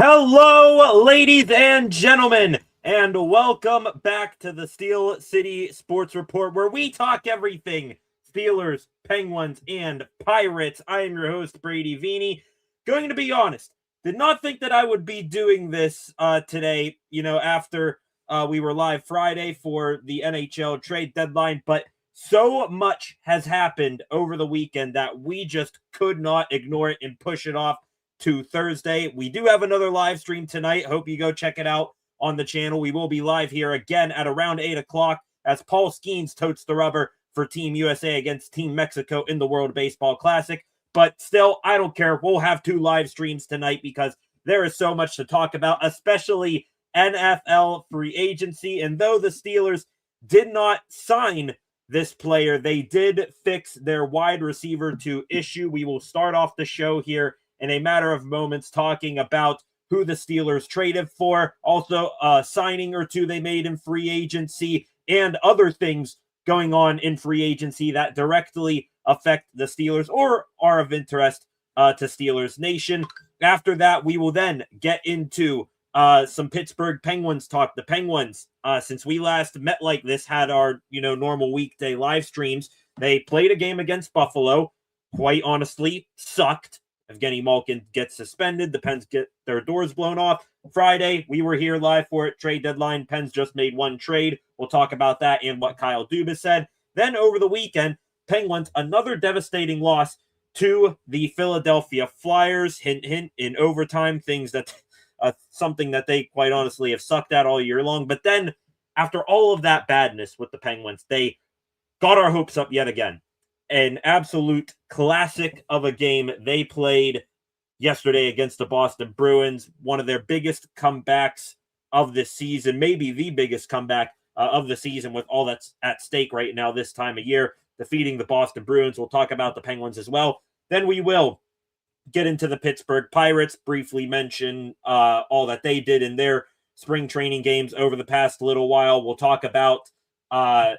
Hello, ladies and gentlemen, and welcome back to the Steel City Sports Report, where we talk everything Steelers, Penguins, and Pirates. I am your host, Brady Vini. Going to be honest, did not think that I would be doing this today, after we were live Friday for the NHL trade deadline, but so much has happened over the weekend that we just could not ignore it and push it off to Thursday. We do have another live stream tonight. Hope you go check it out on the channel. We will be live here again at around 8 o'clock as Paul Skeens totes the rubber for Team USA against Team Mexico in the World Baseball Classic. But still, I don't care. We'll have two live streams tonight because there is so much to talk about, especially NFL free agency. And though the Steelers did not sign this player, they did fix their wide receiver to issue. We will start off the show here in a matter of moments talking about who the Steelers traded for, also a signing or two they made in free agency, and other things going on in free agency that directly affect the Steelers or are of interest to Steelers Nation. After that, we will then get into some Pittsburgh Penguins talk. The Penguins, since we last met like this, had our normal weekday live streams. They played a game against Buffalo. Quite honestly, sucked. Evgeny Malkin gets suspended. The Pens get their doors blown off. Friday, we were here live for it. Trade deadline. Pens just made one trade. We'll talk about that and what Kyle Dubas said. Then over the weekend, Penguins, another devastating loss to the Philadelphia Flyers. Hint, hint, in overtime. Things that, something that they quite honestly have sucked at all year long. But then, after all of that badness with the Penguins, they got our hopes up yet again. An absolute classic of a game they played yesterday against the Boston Bruins. One of their biggest comebacks of the season, maybe the biggest comeback of the season with all that's at stake right now this time of year, defeating the Boston Bruins. We'll talk about the Penguins as well. Then we will get into the Pittsburgh Pirates, briefly mention all that they did in their spring training games over the past little while. We'll talk about the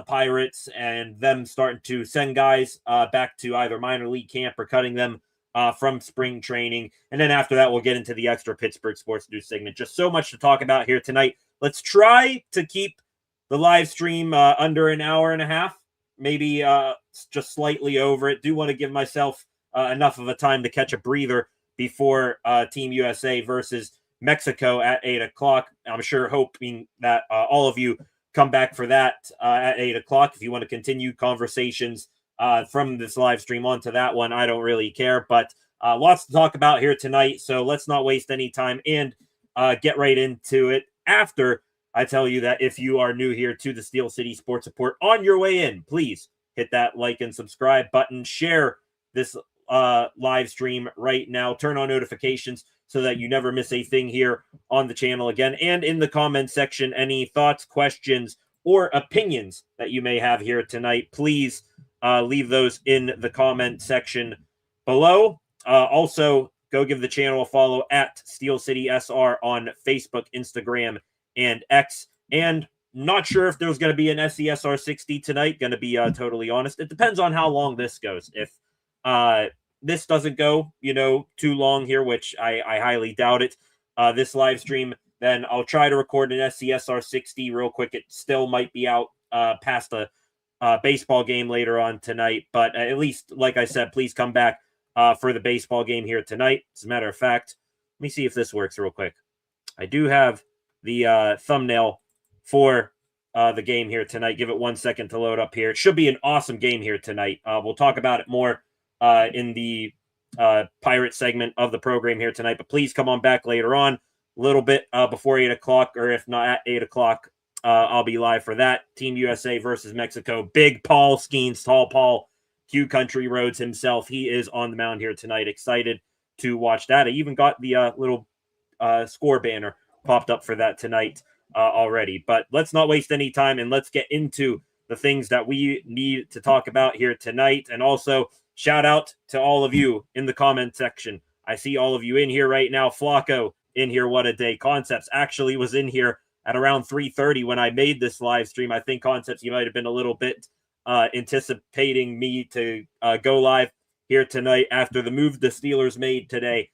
Pirates and them starting to send guys back to either minor league camp or cutting them from spring training. And then after that, we'll get into the extra Pittsburgh Sports News segment. Just so much to talk about here tonight. Let's try to keep the live stream under an hour and a half, maybe just slightly over it. Do want to give myself enough of a time to catch a breather before Team USA versus Mexico at 8 o'clock. I'm sure hoping that all of you come back for that at 8 o'clock. If you want to continue conversations from this live stream onto that one, I don't really care. But lots to talk about here tonight, so let's not waste any time and get right into it after I tell you that if you are new here to the Steel City Sports Report, on your way in, please hit that like and subscribe button. Share this live stream right now. Turn on notifications so that you never miss a thing here on the channel again. And in the comment section, any thoughts, questions, or opinions that you may have here tonight, please leave those in the comment section below. Also, go give the channel a follow at Steel City SR on Facebook, Instagram, and X. And not sure if there's going to be an SESR 60 tonight. Going to be totally honest. It depends on how long this goes. If this doesn't go, too long here, which I highly doubt it, this live stream, then I'll try to record an SCSR 60 real quick. It still might be out past a baseball game later on tonight, but at least, like I said, please come back for the baseball game here tonight. As a matter of fact, let me see if this works real quick. I do have the thumbnail for the game here tonight. Give it 1 second to load up here. It should be an awesome game here tonight. We'll talk about it more in the Pirate segment of the program here tonight, but please come on back later on, a little bit before 8 o'clock, or if not at 8 o'clock, I'll be live for that. Team USA versus Mexico. Big Paul Skeens, Tall Paul, Q Country Roads himself. He is on the mound here tonight. Excited to watch that. I even got the little score banner popped up for that tonight already. But let's not waste any time and let's get into the things that we need to talk about here tonight. And also, shout out to all of you in the comment section. I see all of you in here right now. Flacco in here. What a day. Concepts actually was in here at around 3:30 when I made this live stream. I think Concepts, you might have been a little bit anticipating me to go live here tonight after the move the Steelers made today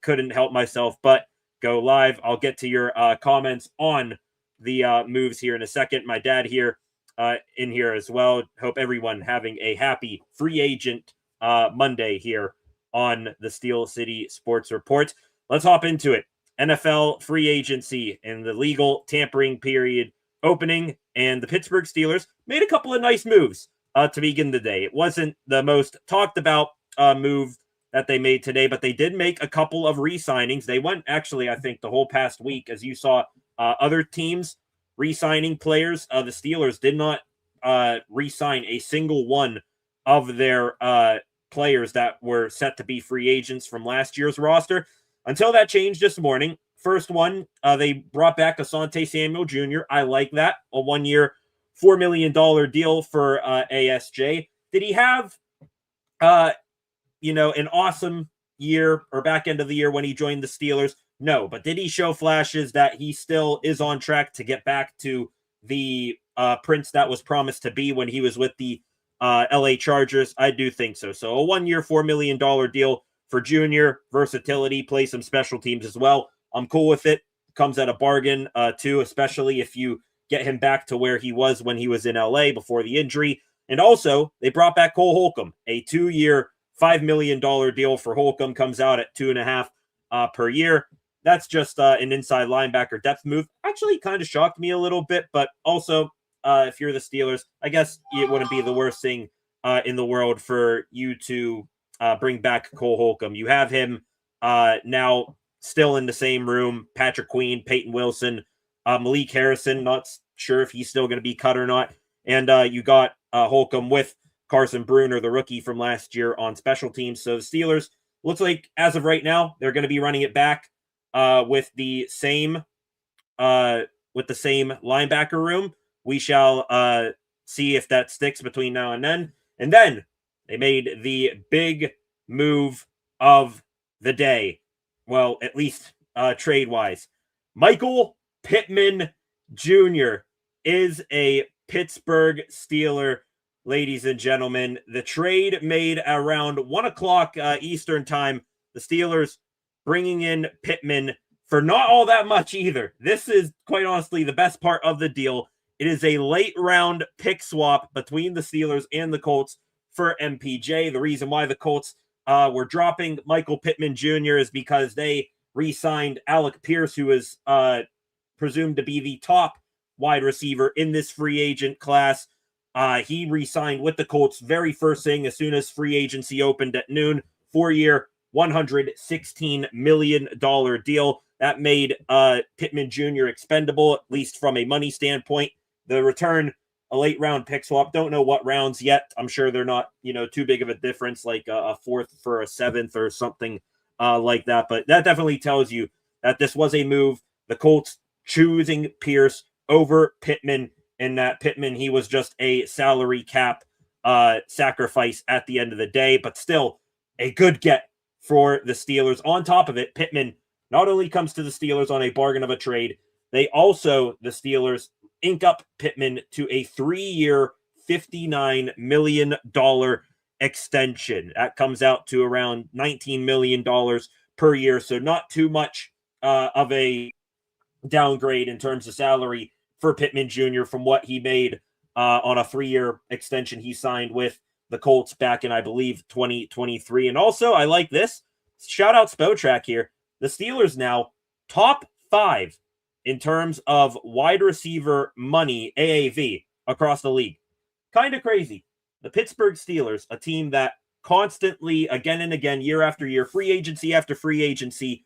couldn't help myself but go live. I'll get to your comments on the moves here in a second. My dad here in here as well. Hope everyone having a happy free agent Monday here on the Steel City Sports Report. Let's hop into it. NFL free agency and the legal tampering period opening, and the Pittsburgh Steelers made a couple of nice moves to begin the day. It wasn't the most talked about move that they made today, but they did make a couple of re-signings. They went, actually, I think, the whole past week, as you saw other teams re-signing players. The Steelers did not re-sign a single one of their players that were set to be free agents from last year's roster until that changed this morning. First one, they brought back Asante Samuel Jr. I like that. A 1-year, $4 million deal for ASJ. Did he have, an awesome year or back end of the year when he joined the Steelers? No, but did he show flashes that he still is on track to get back to the Prince that was promised to be when he was with the LA Chargers? I do think so. So a 1-year, $4 million deal for Junior. Versatility, play some special teams as well. I'm cool with it. Comes at a bargain, too, especially if you get him back to where he was when he was in LA before the injury. And also, they brought back Cole Holcomb. A 2-year, $5 million deal for Holcomb comes out at $2.5 per year. That's just an inside linebacker depth move. Actually, kind of shocked me a little bit, but also, if you're the Steelers, I guess it wouldn't be the worst thing in the world for you to bring back Cole Holcomb. You have him now still in the same room. Patrick Queen, Peyton Wilson, Malik Harrison, not sure if he's still going to be cut or not. And you got Holcomb with Carson Bruner, the rookie from last year, on special teams. So the Steelers, looks like as of right now, they're going to be running it back with the same linebacker room. We shall see if that sticks between now and then. And then they made the big move of the day. Well, at least trade-wise. Michael Pittman Jr. is a Pittsburgh Steeler, ladies and gentlemen. The trade made around 1 o'clock Eastern time. The Steelers bringing in Pittman for not all that much either. This is, quite honestly, the best part of the deal. It is a late-round pick swap between the Steelers and the Colts for MPJ. The reason why the Colts were dropping Michael Pittman Jr. is because they re-signed Alec Pierce, who is presumed to be the top wide receiver in this free agent class. He re-signed with the Colts very first thing as soon as free agency opened at noon. 4-year, $116 million deal. That made Pittman Jr. expendable, at least from a money standpoint. The return, a late round pick swap. Don't know what rounds yet. I'm sure they're not, too big of a difference, like a 4th for a 7th or something like that. But that definitely tells you that this was a move. The Colts choosing Pierce over Pittman, and that Pittman, he was just a salary cap sacrifice at the end of the day, but still a good get for the Steelers. On top of it, Pittman not only comes to the Steelers on a bargain of a trade, the Steelers ink up Pittman to a 3-year, $59 million extension. That comes out to around $19 million per year, so not too much of a downgrade in terms of salary for Pittman Jr. from what he made on a 3-year extension he signed with the Colts back in, I believe, 2023. And also, I like this. Shout out Spotrac here. The Steelers now top 5 in terms of wide receiver money, AAV, across the league. Kind of crazy. The Pittsburgh Steelers, a team that constantly, again and again, year after year, free agency after free agency,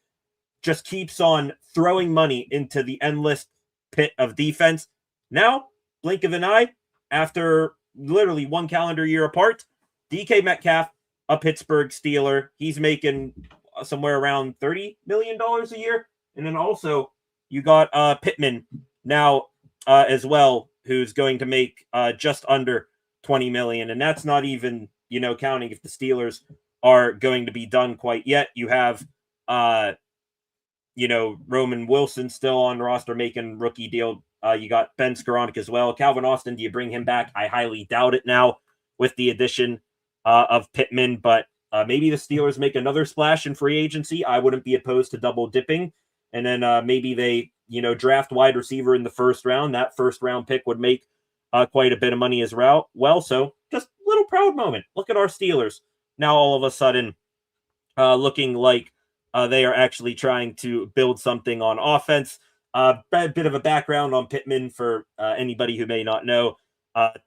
just keeps on throwing money into the endless pit of defense. Now, blink of an eye, after literally 1 calendar year apart, DK Metcalf, a Pittsburgh Steeler, he's making somewhere around $30 million a year. And then also, you got Pittman now as well, who's going to make just under $20 million. And that's not even, counting if the Steelers are going to be done quite yet. You have, Roman Wilson still on roster making rookie deal. You got Ben Skoranek as well. Calvin Austin, do you bring him back? I highly doubt it now with the addition of Pittman. But Maybe the Steelers make another splash in free agency. I wouldn't be opposed to double dipping. And then maybe they, draft wide receiver in the first round. That first round pick would make quite a bit of money as well. So just a little proud moment. Look at our Steelers. Now all of a sudden looking like they are actually trying to build something on offense. A bit of a background on Pittman for anybody who may not know.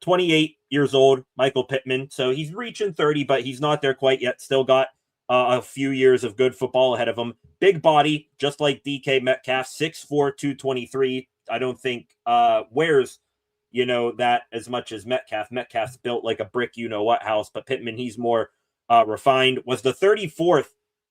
28 years old, Michael Pittman. So he's reaching 30, but he's not there quite yet. Still got a few years of good football ahead of him. Big body, just like DK Metcalf, 6'4", 223. I don't think wears, that as much as Metcalf. Metcalf's built like a brick you-know-what house, but Pittman, he's more refined. Was the 34th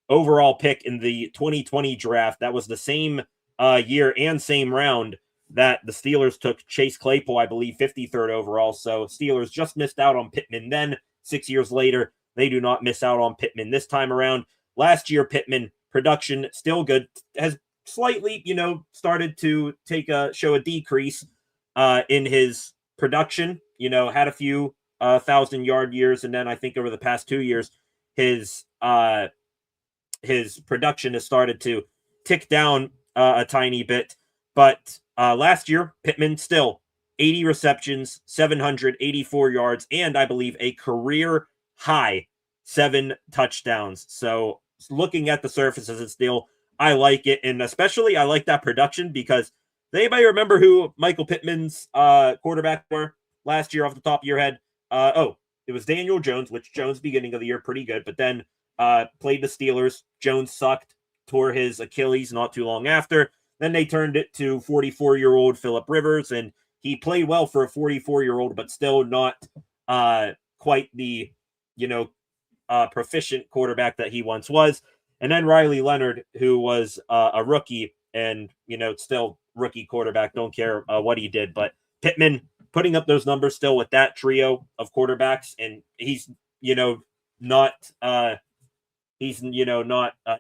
overall pick in the 2020 draft. That was the same year and same round that the Steelers took Chase Claypool, I believe, 53rd overall. So Steelers just missed out on Pittman then. 6 years later, they do not miss out on Pittman this time around. Last year, Pittman production still good, has slightly, started to show a decrease in his production. Had a few 1,000-yard years, and then I think over the past 2 years, his production has started to tick down a tiny bit. But last year, Pittman still 80 receptions, 784 yards, and I believe a career high 7 touchdowns. So looking at the surface as it's still, I like it. And especially I like that production because does anybody remember who Michael Pittman's quarterback were last year off the top of your head? It was Daniel Jones, which Jones beginning of the year pretty good, but then played the Steelers. Jones sucked, tore his Achilles not too long after. Then they turned it to 44-year-old Phillip Rivers, and he played well for a 44-year-old, but still not quite the, proficient quarterback that he once was. And then Riley Leonard, who was a rookie and, still rookie quarterback. Don't care what he did, but Pittman putting up those numbers still with that trio of quarterbacks, and he's, not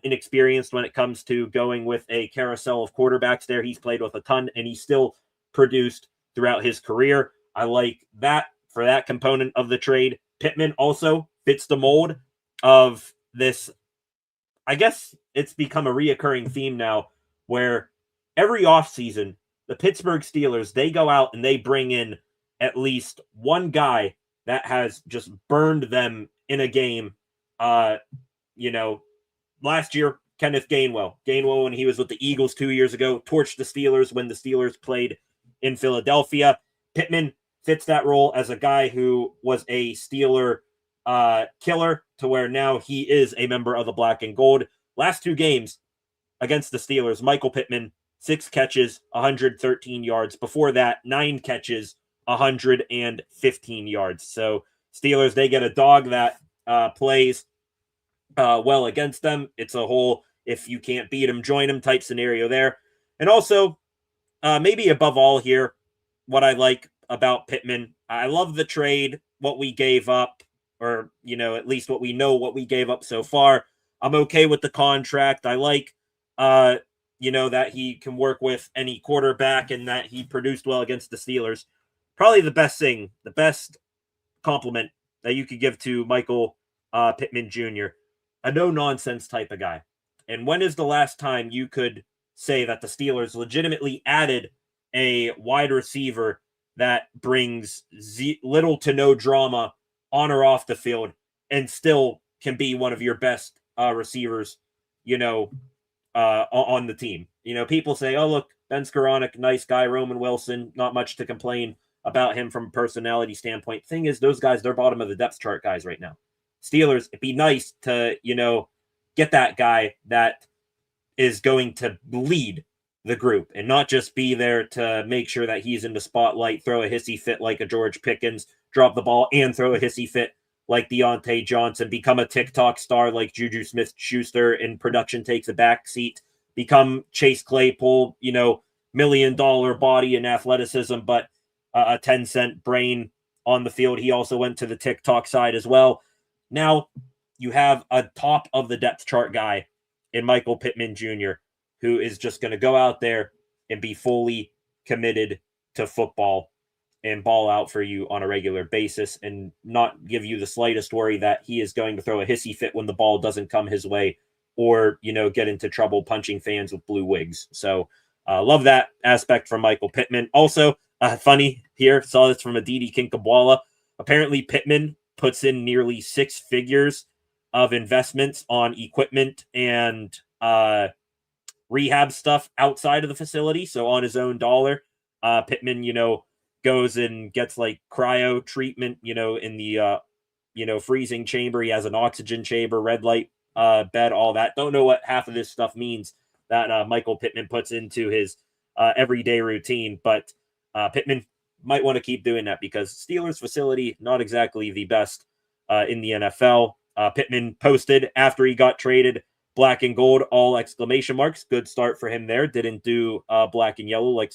inexperienced when it comes to going with a carousel of quarterbacks there. He's played with a ton, and he's still produced throughout his career. I like that for that component of the trade. Pittman also fits the mold of this. I guess it's become a reoccurring theme now where every offseason, the Pittsburgh Steelers, they go out and they bring in at least one guy that has just burned them in a game. Last year, Kenneth Gainwell, when he was with the Eagles 2 years ago, torched the Steelers when the Steelers played in Philadelphia. Pittman fits that role as a guy who was a Steeler killer to where now he is a member of the black and gold. Last 2 games against the Steelers, Michael Pittman, 6 catches, 113 yards. Before that, 9 catches, 115 yards. So Steelers, they get a dog that plays well against them. It's a whole if you can't beat him, join him type scenario there. And also, maybe above all here, what I like about Pittman, I love the trade, what we gave up, or, at least what we know what we gave up so far. I'm okay with the contract. I like, that he can work with any quarterback and that he produced well against the Steelers. Probably the best compliment that you could give to Michael Pittman Jr., a no-nonsense type of guy. And when is the last time you could say that the Steelers legitimately added a wide receiver that brings little to no drama on or off the field and still can be one of your best receivers, on the team? People say, oh, look, Ben Skoranek, nice guy, Roman Wilson, not much to complain about him from a personality standpoint. Thing is, those guys, they're bottom of the depth chart guys right now. Steelers, it'd be nice to, get that guy that is going to lead the group and not just be there to make sure that he's in the spotlight, throw a hissy fit like a George Pickens, drop the ball and throw a hissy fit like Deontay Johnson, become a TikTok star like Juju Smith-Schuster, and production takes a back seat, become Chase Claypool, $1 million body and athleticism, but a 10-cent brain on the field. He also went to the TikTok side as well. Now you have a top of the depth chart guy in Michael Pittman Jr., who is just going to go out there and be fully committed to football. and ball out for you on a regular basis and not give you the slightest worry that he is going to throw a hissy fit when the ball doesn't come his way or, get into trouble punching fans with blue wigs. So love that aspect from Michael Pittman. Also, funny here, saw this from Aditi Kinkabwala. Apparently, Pittman puts in nearly 6 figures of investments on equipment and rehab stuff outside of the facility. So on his own dollar, Pittman, goes and gets like cryo treatment, in the, freezing chamber. He has an oxygen chamber, red light bed, all that. Don't know what half of this stuff means that Michael Pittman puts into his everyday routine, but Pittman might want to keep doing that because Steelers facility, not exactly the best in the NFL. Pittman posted after he got traded, black and gold, all exclamation marks. Good start for him there. Didn't do black and yellow like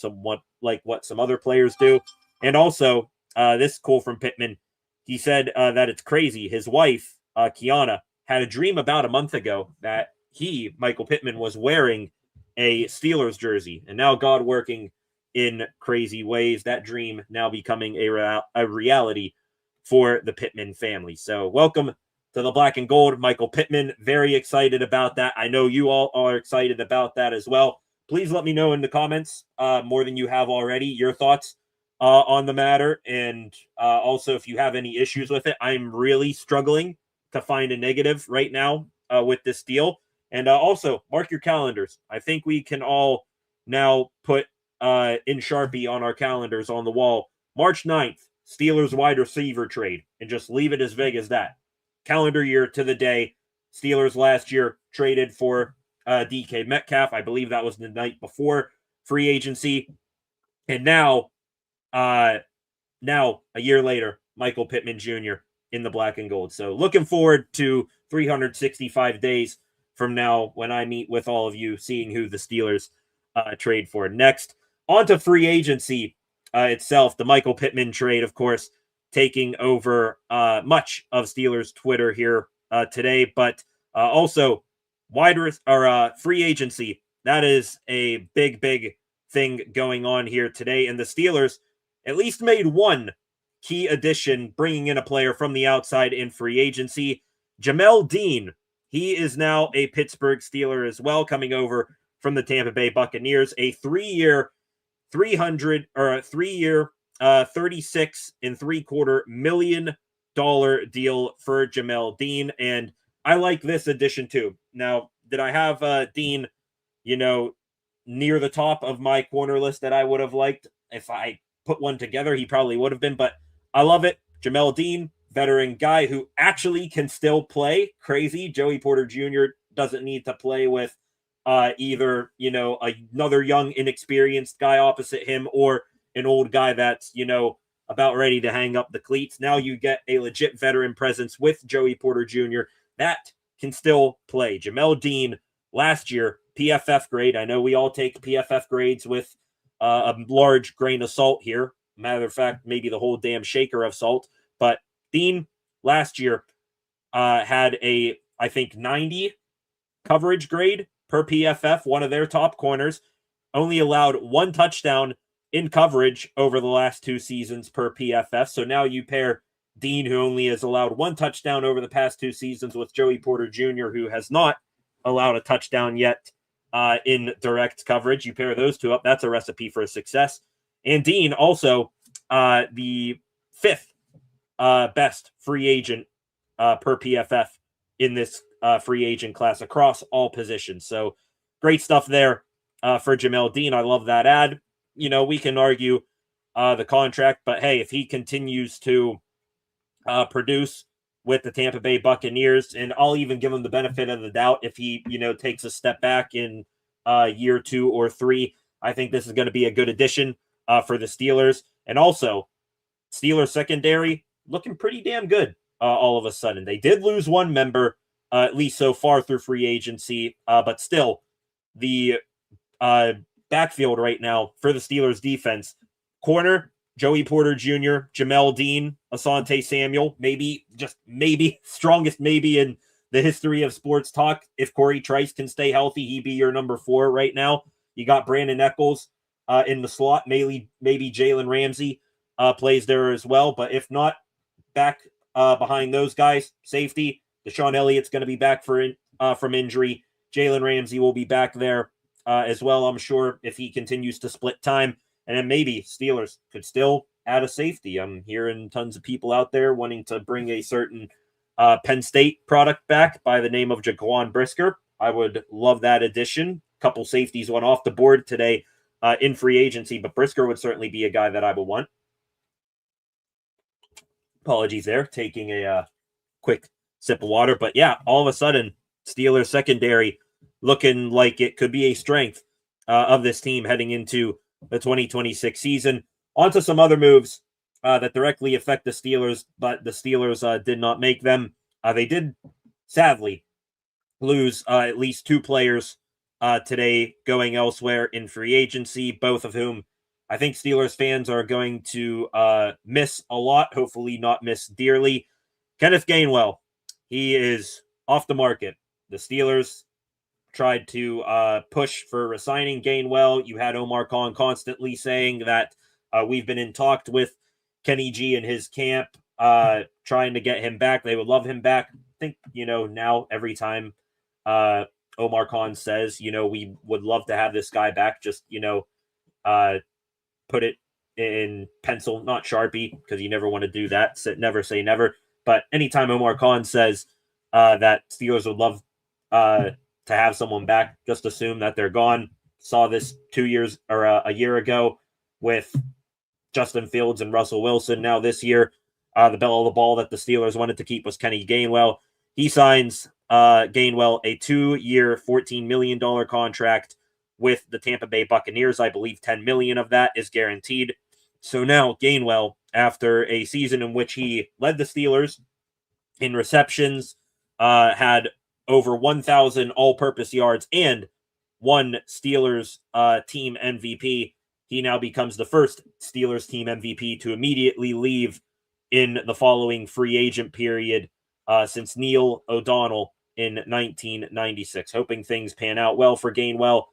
what some other players do. And also, this cool from Pittman. He said that it's crazy. His wife, Kiana, had a dream about a month ago that he, Michael Pittman, was wearing a Steelers jersey. And now God working in crazy ways, that dream now becoming a reality for the Pittman family. So welcome to the black and gold, Michael Pittman. Very excited about that. I know you all are excited about that as well. Please let me know in the comments, more than you have already, your thoughts on the matter. And also, if you have any issues with it, I'm really struggling to find a negative right now with this deal. And also, mark your calendars. I think we can all now put in Sharpie on our calendars on the wall, March 9th, Steelers wide receiver trade, and just leave it as vague as that. Calendar year to the day. Steelers last year traded for DK Metcalf. I believe that was the night before free agency. And now a year later, Michael Pittman Jr. in the black and gold. So looking forward to 365 days from now when I meet with all of you, seeing who the Steelers trade for next. On to free agency itself. The Michael Pittman trade, of course, taking over much of Steelers Twitter here today, but also free agency. That is a big thing going on here today. And the Steelers at least made one key addition, bringing in a player from the outside in free agency. Jamel Dean, he is now a Pittsburgh Steeler as well, coming over from the Tampa Bay Buccaneers. A 3-year, $36.75 million deal for Jamel Dean. And I like this addition too. Now, did I have Dean, near the top of my corner list that I would have liked? If I put one together, he probably would have been, but I love it. Jamel Dean, veteran guy who actually can still play. Crazy. Joey Porter Jr. doesn't need to play with either, another young, inexperienced guy opposite him or an old guy that's, about ready to hang up the cleats. Now you get a legit veteran presence with Joey Porter Jr. that can still play. Jamel Dean, last year, PFF grade. I know we all take PFF grades with a large grain of salt here. Matter of fact, maybe the whole damn shaker of salt. But Dean, last year, had a, I think, 90 coverage grade per PFF, one of their top corners. Only allowed 1 touchdown in coverage over the last 2 seasons per PFF. So now you pair Dean, who only has allowed 1 touchdown over the past 2 seasons, with Joey Porter Jr., who has not allowed a touchdown yet in direct coverage. You pair those two up, that's a recipe for success. And Dean also the 5th best free agent per PFF in this free agent class across all positions. So great stuff there for Jamel Dean. I love that ad. We can argue the contract, but hey, if he continues to produce with the Tampa Bay Buccaneers, and I'll even give him the benefit of the doubt if he, takes a step back in year 2 or 3, I think this is going to be a good addition for the Steelers. And also, Steelers secondary looking pretty damn good all of a sudden. They did lose one member, at least so far through free agency, but still, the backfield right now for the Steelers defense, corner, Joey Porter Jr., Jamel Dean, Asante Samuel, maybe strongest maybe in the history of sports talk. If Corey Trice can stay healthy, he'd be your number 4 right now. You got Brandon Eccles in the slot, maybe Jalen Ramsey plays there as well. But if not, back behind those guys, safety, Deshaun Elliott's going to be back from injury. Jalen Ramsey will be back there as well, I'm sure, if he continues to split time. And then maybe Steelers could still add a safety. I'm hearing tons of people out there wanting to bring a certain Penn State product back by the name of Jaquan Brisker. I would love that addition. A couple safeties went off the board today in free agency, but Brisker would certainly be a guy that I would want. Apologies there, taking a quick sip of water. But yeah, all of a sudden, Steelers secondary looking like it could be a strength of this team heading into the 2026 season. On to some other moves that directly affect the Steelers, but the Steelers did not make them. They did, sadly, lose at least two players today going elsewhere in free agency, both of whom I think Steelers fans are going to miss a lot, hopefully not miss dearly. Kenneth Gainwell, he is off the market. The Steelers tried to push for resigning Gainwell. You had Omar Khan constantly saying that we've been in talks with Kenny G and his camp, trying to get him back. They would love him back. I think, now every time Omar Khan says, we would love to have this guy back, just, put it in pencil, not Sharpie, because you never want to do that. Never say never. But anytime Omar Khan says that Steelers would love to have someone back, just assume that they're gone. Saw this 2 years or a year ago with Justin Fields and Russell Wilson. Now this year, the belle of the ball that the Steelers wanted to keep was Kenny Gainwell. He signs Gainwell a 2-year, $14 million contract with the Tampa Bay Buccaneers. I believe $10 million of that is guaranteed. So now Gainwell, after a season in which he led the Steelers in receptions, had over 1,000 all-purpose yards and won Steelers team MVP, he now becomes the first Steelers team MVP to immediately leave in the following free agent period since Neil O'Donnell in 1996. Hoping things pan out well for Gainwell.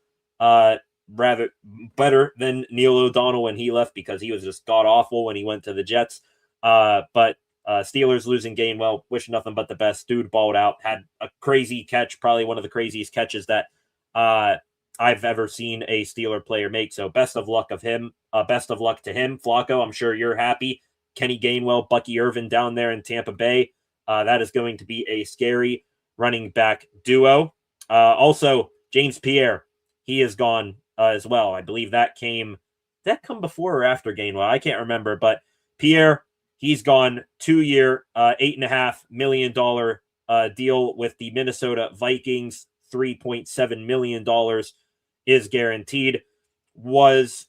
Rather better than Neil O'Donnell when he left, because he was just god-awful when he went to the Jets. But Steelers losing Gainwell, wish nothing but the best. Dude balled out, had a crazy catch, probably one of the craziest catches that I've ever seen a Steeler player make. So best of luck to him. Flacco, I'm sure you're happy. Kenny Gainwell, Bucky Irvin down there in Tampa Bay. That is going to be a scary running back duo. Also, James Pierre, he is gone as well. I believe that come before or after Gainwell? I can't remember, but Pierre, he's gone. 2-year, $8.5 million deal with the Minnesota Vikings. $3.7 million is guaranteed. Was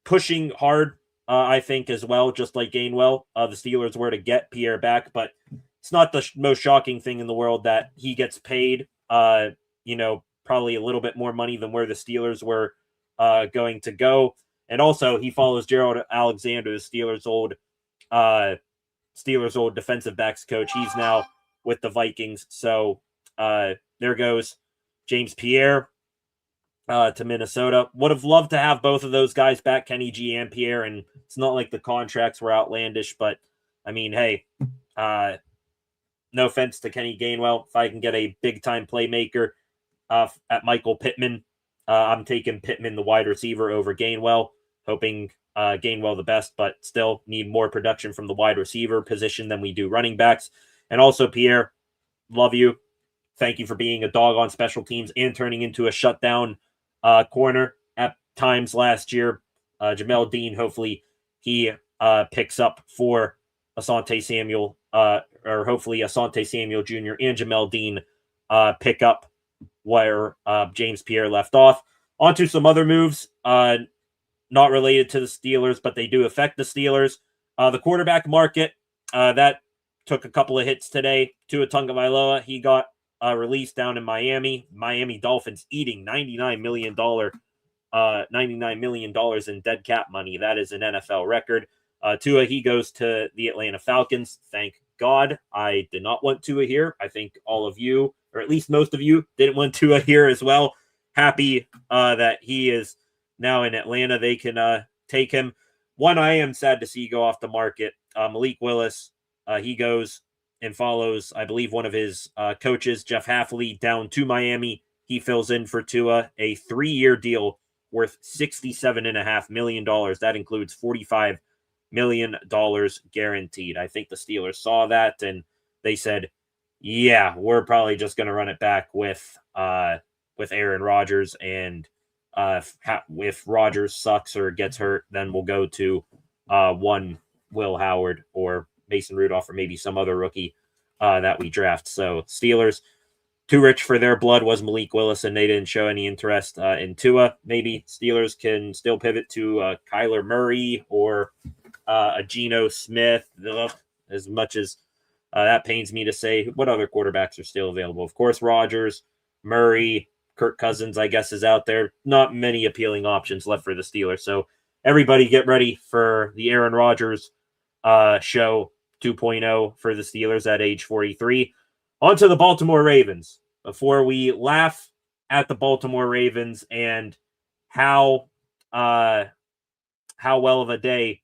pushing hard, I think, as well, just like Gainwell. The Steelers were to get Pierre back, but it's not the most shocking thing in the world that he gets paid, probably a little bit more money than where the Steelers were going to go. And also, he follows Gerald Alexander, the Steelers' old defensive backs coach. He's now with the Vikings. So there goes James Pierre to Minnesota. Would have loved to have both of those guys back, Kenny G and Pierre. And it's not like the contracts were outlandish, but I mean, hey, no offense to Kenny Gainwell. If I can get a big-time playmaker at Michael Pittman, I'm taking Pittman, the wide receiver, over Gainwell, hoping Gainwell the best, but still need more production from the wide receiver position than we do running backs. And also, Pierre, love you. Thank you for being a dog on special teams and turning into a shutdown corner at times last year. Jamel Dean, hopefully he picks up for Asante Samuel, or hopefully Asante Samuel Jr. and Jamel Dean pick up where James Pierre left off. On to some other moves, not related to the Steelers, but they do affect the Steelers. The quarterback market, that took a couple of hits today. Tua Tagovailoa, he got released down in Miami. Miami Dolphins eating $99 million in dead cap money. That is an NFL record. Tua, he goes to the Atlanta Falcons. Thank God. I did not want Tua here. I think all of you, or at least most of you, didn't want Tua here as well. Happy that he is now in Atlanta. They can take him. one I am sad to see go off the market, Malik Willis. He goes and follows, I believe, one of his coaches, Jeff Hafley, down to Miami. He fills in for Tua, a 3-year deal worth $67.5 million. That includes $45 million guaranteed. I think the Steelers saw that and they said, yeah, we're probably just going to run it back with Aaron Rodgers, and if Rodgers sucks or gets hurt, then we'll go to one Will Howard or Mason Rudolph or maybe some other rookie that we draft. So Steelers, too rich for their blood was Malik Willis, and they didn't show any interest in Tua. Maybe Steelers can still pivot to Kyler Murray or a Geno Smith. Ugh, as much as that pains me to say, what other quarterbacks are still available? Of course, Rodgers, Murray, Kirk Cousins, I guess, is out there. Not many appealing options left for the Steelers. So everybody get ready for the Aaron Rodgers show 2.0 for the Steelers at age 43. On to the Baltimore Ravens. Before we laugh at the Baltimore Ravens and how well of a day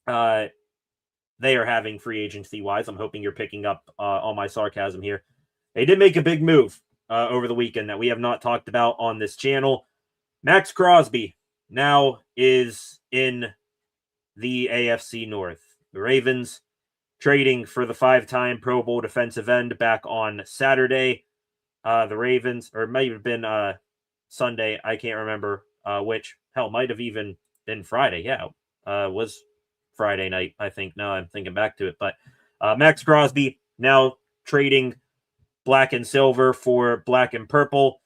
they are having free agency-wise, I'm hoping you're picking up all my sarcasm here. They did make a big move over the weekend that we have not talked about on this channel. Max Crosby now is in the AFC North. The Ravens trading for the 5-time Pro Bowl defensive end back on Saturday. The Ravens, or it might have been Sunday, I can't remember which. Hell, might have even been Friday. Yeah, was Friday night, I think. Now I'm thinking back to it. But Max Crosby now trading black and silver for black and purple.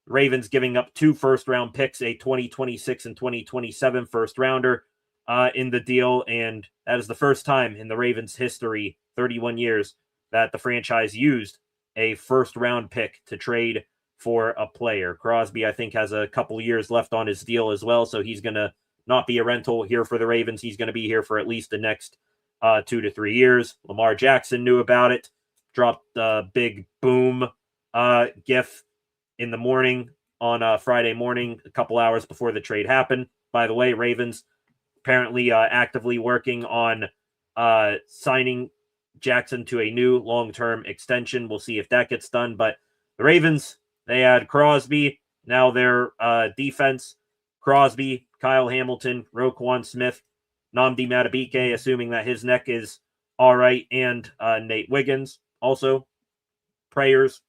Ravens giving up 2 first-round picks, a 2026 and 2027 first-rounder in the deal. And that is the first time in the Ravens' history, 31 years, that the franchise used a first-round pick to trade for a player. Crosby, I think, has a couple years left on his deal as well, so he's going to not be a rental here for the Ravens. He's going to be here for at least the next 2 to 3 years. Lamar Jackson knew about it, dropped a big boom gif in the morning on Friday morning, a couple hours before the trade happened. By the way, Ravens apparently actively working on signing Jackson to a new long-term extension. We'll see if that gets done. But the Ravens, they had Crosby. Now their defense, Crosby, Kyle Hamilton, Roquan Smith, Nnamdi Madubuike, assuming that his neck is all right, and Nate Wiggins. Also, prayers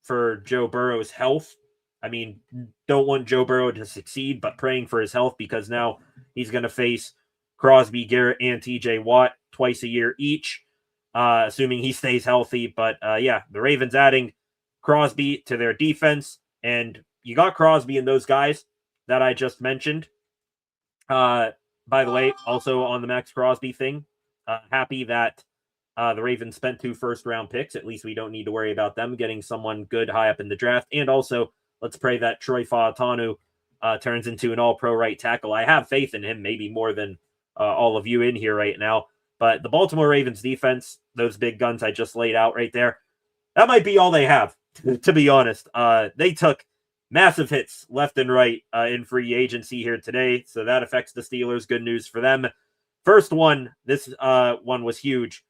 for Joe Burrow's health. I mean, don't want Joe Burrow to succeed, but praying for his health because now he's going to face Crosby, Garrett, and TJ Watt twice a year each, assuming he stays healthy. But yeah, the Ravens adding Crosby to their defense, and you got Crosby and those guys that I just mentioned. By the way, also on the Max Crosby thing, happy that the Ravens spent 2 first-round picks. At least we don't need to worry about them getting someone good high up in the draft. And also, let's pray that Troy Fautanu turns into an all-pro right tackle. I have faith in him, maybe more than all of you in here right now. But the Baltimore Ravens defense, those big guns I just laid out right there, that might be all they have, to be honest. They took massive hits left and right in free agency here today, so that affects the Steelers. Good news for them. First one, this one was huge.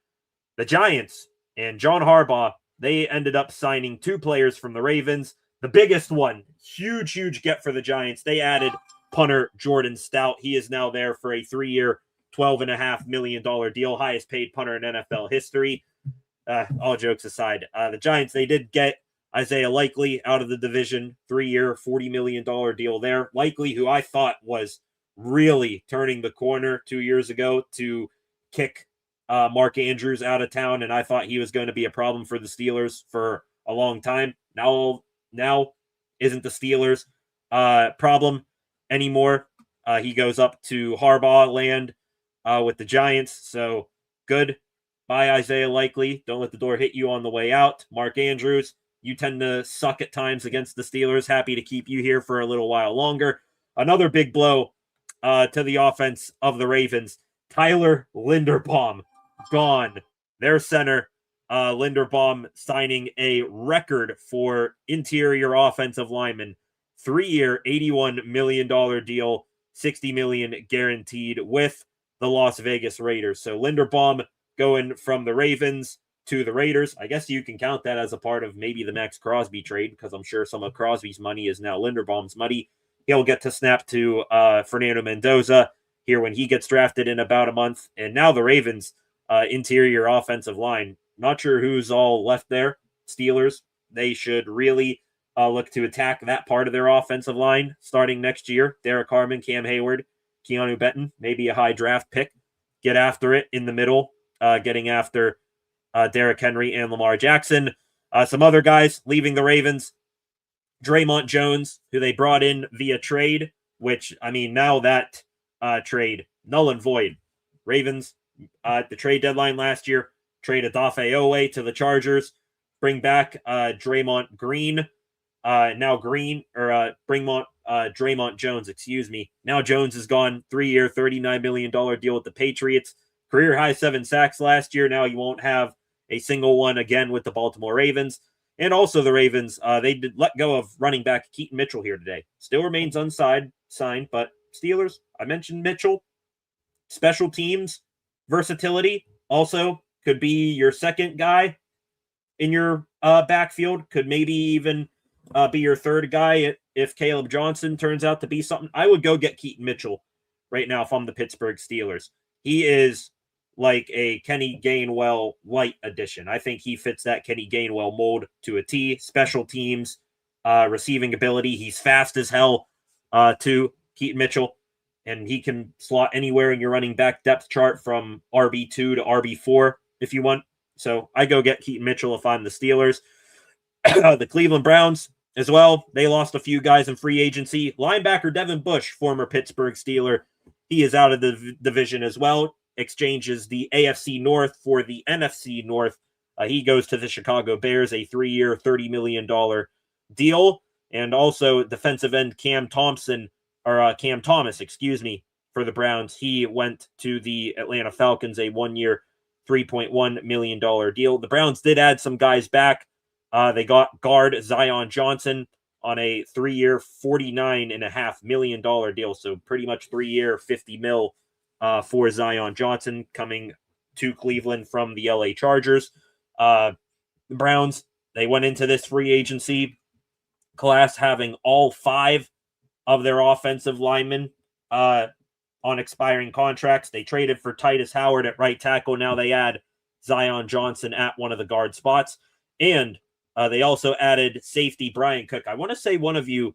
The Giants and John Harbaugh, they ended up signing 2 players from the Ravens. The biggest one, huge get for the Giants. They added punter Jordan Stout. He is now there for a 3-year, $12.5 million deal, highest paid punter in NFL history. All jokes aside, the Giants, they did get Isaiah Likely out of the division, 3-year, $40 million deal there. Likely, who I thought was really turning the corner 2 years ago to kick Mark Andrews out of town, and I thought he was going to be a problem for the Steelers for a long time. Now isn't the Steelers problem anymore. He goes up to Harbaugh land with the Giants, so good. Bye, Isaiah Likely. Don't let the door hit you on the way out. Mark Andrews, you tend to suck at times against the Steelers. Happy to keep you here for a little while longer. Another big blow to the offense of the Ravens. Tyler Linderbaum, gone. Their center, Linderbaum, signing a record for interior offensive lineman. 3-year, $81 million deal $60 million guaranteed with the Las Vegas Raiders. So Linderbaum going from the Ravens to the Raiders. I guess you can count that as a part of maybe the Max Crosby trade, because I'm sure some of Crosby's money is now Linderbaum's money. He'll get to snap to Fernando Mendoza here when he gets drafted in about a month. And now the Ravens interior offensive line. Not sure who's all left there. Steelers. They should really look to attack that part of their offensive line starting next year. Derek Harmon, Cam Hayward, Keanu Benton, maybe a high draft pick. Get after it in the middle, getting after Derrick Henry and Lamar Jackson. Some other guys leaving the Ravens. Draymond Jones, who they brought in via trade, which, I mean, now that trade, null and void. Ravens, the trade deadline last year, trade Odafe Oweh to the Chargers, bring back Draymond Green, Draymond Jones, excuse me. Now Jones is gone, 3-year, $39 million deal with the Patriots. Career high 7 sacks last year. Now you won't have a single one again with the Baltimore Ravens. And also the Ravens, they did let go of running back Keaton Mitchell here today. Still remains unsigned, but Steelers, I mentioned Mitchell. Special teams, versatility, also could be your second guy in your backfield. Could maybe even be your third guy if Caleb Johnson turns out to be something. I would go get Keaton Mitchell right now if I'm the Pittsburgh Steelers. He is like a Kenny Gainwell light addition. I think he fits that Kenny Gainwell mold to a T. Special teams, receiving ability. He's fast as hell, too, Keaton Mitchell. And he can slot anywhere in your running back depth chart from RB2 to RB4 if you want. So I go get Keaton Mitchell if I'm the Steelers. The Cleveland Browns as well. They lost a few guys in free agency. Linebacker Devin Bush, former Pittsburgh Steeler. He is out of the division as well. Exchanges the AFC North for the NFC North. He goes to the Chicago Bears, a 3-year, $30 million deal. And also defensive end Cam Thomas, for the Browns. He went to the Atlanta Falcons, a 1-year, $3.1 million deal. The Browns did add some guys back. They got guard Zion Johnson on a 3-year, $49.5 million deal. So pretty much 3-year, $50 million for Zion Johnson coming to Cleveland from the LA Chargers. The Browns, they went into this free agency class having all 5 of their offensive linemen on expiring contracts. They traded for Titus Howard at right tackle. Now they add Zion Johnson at one of the guard spots. And they also added safety Brian Cook. I want to say one of you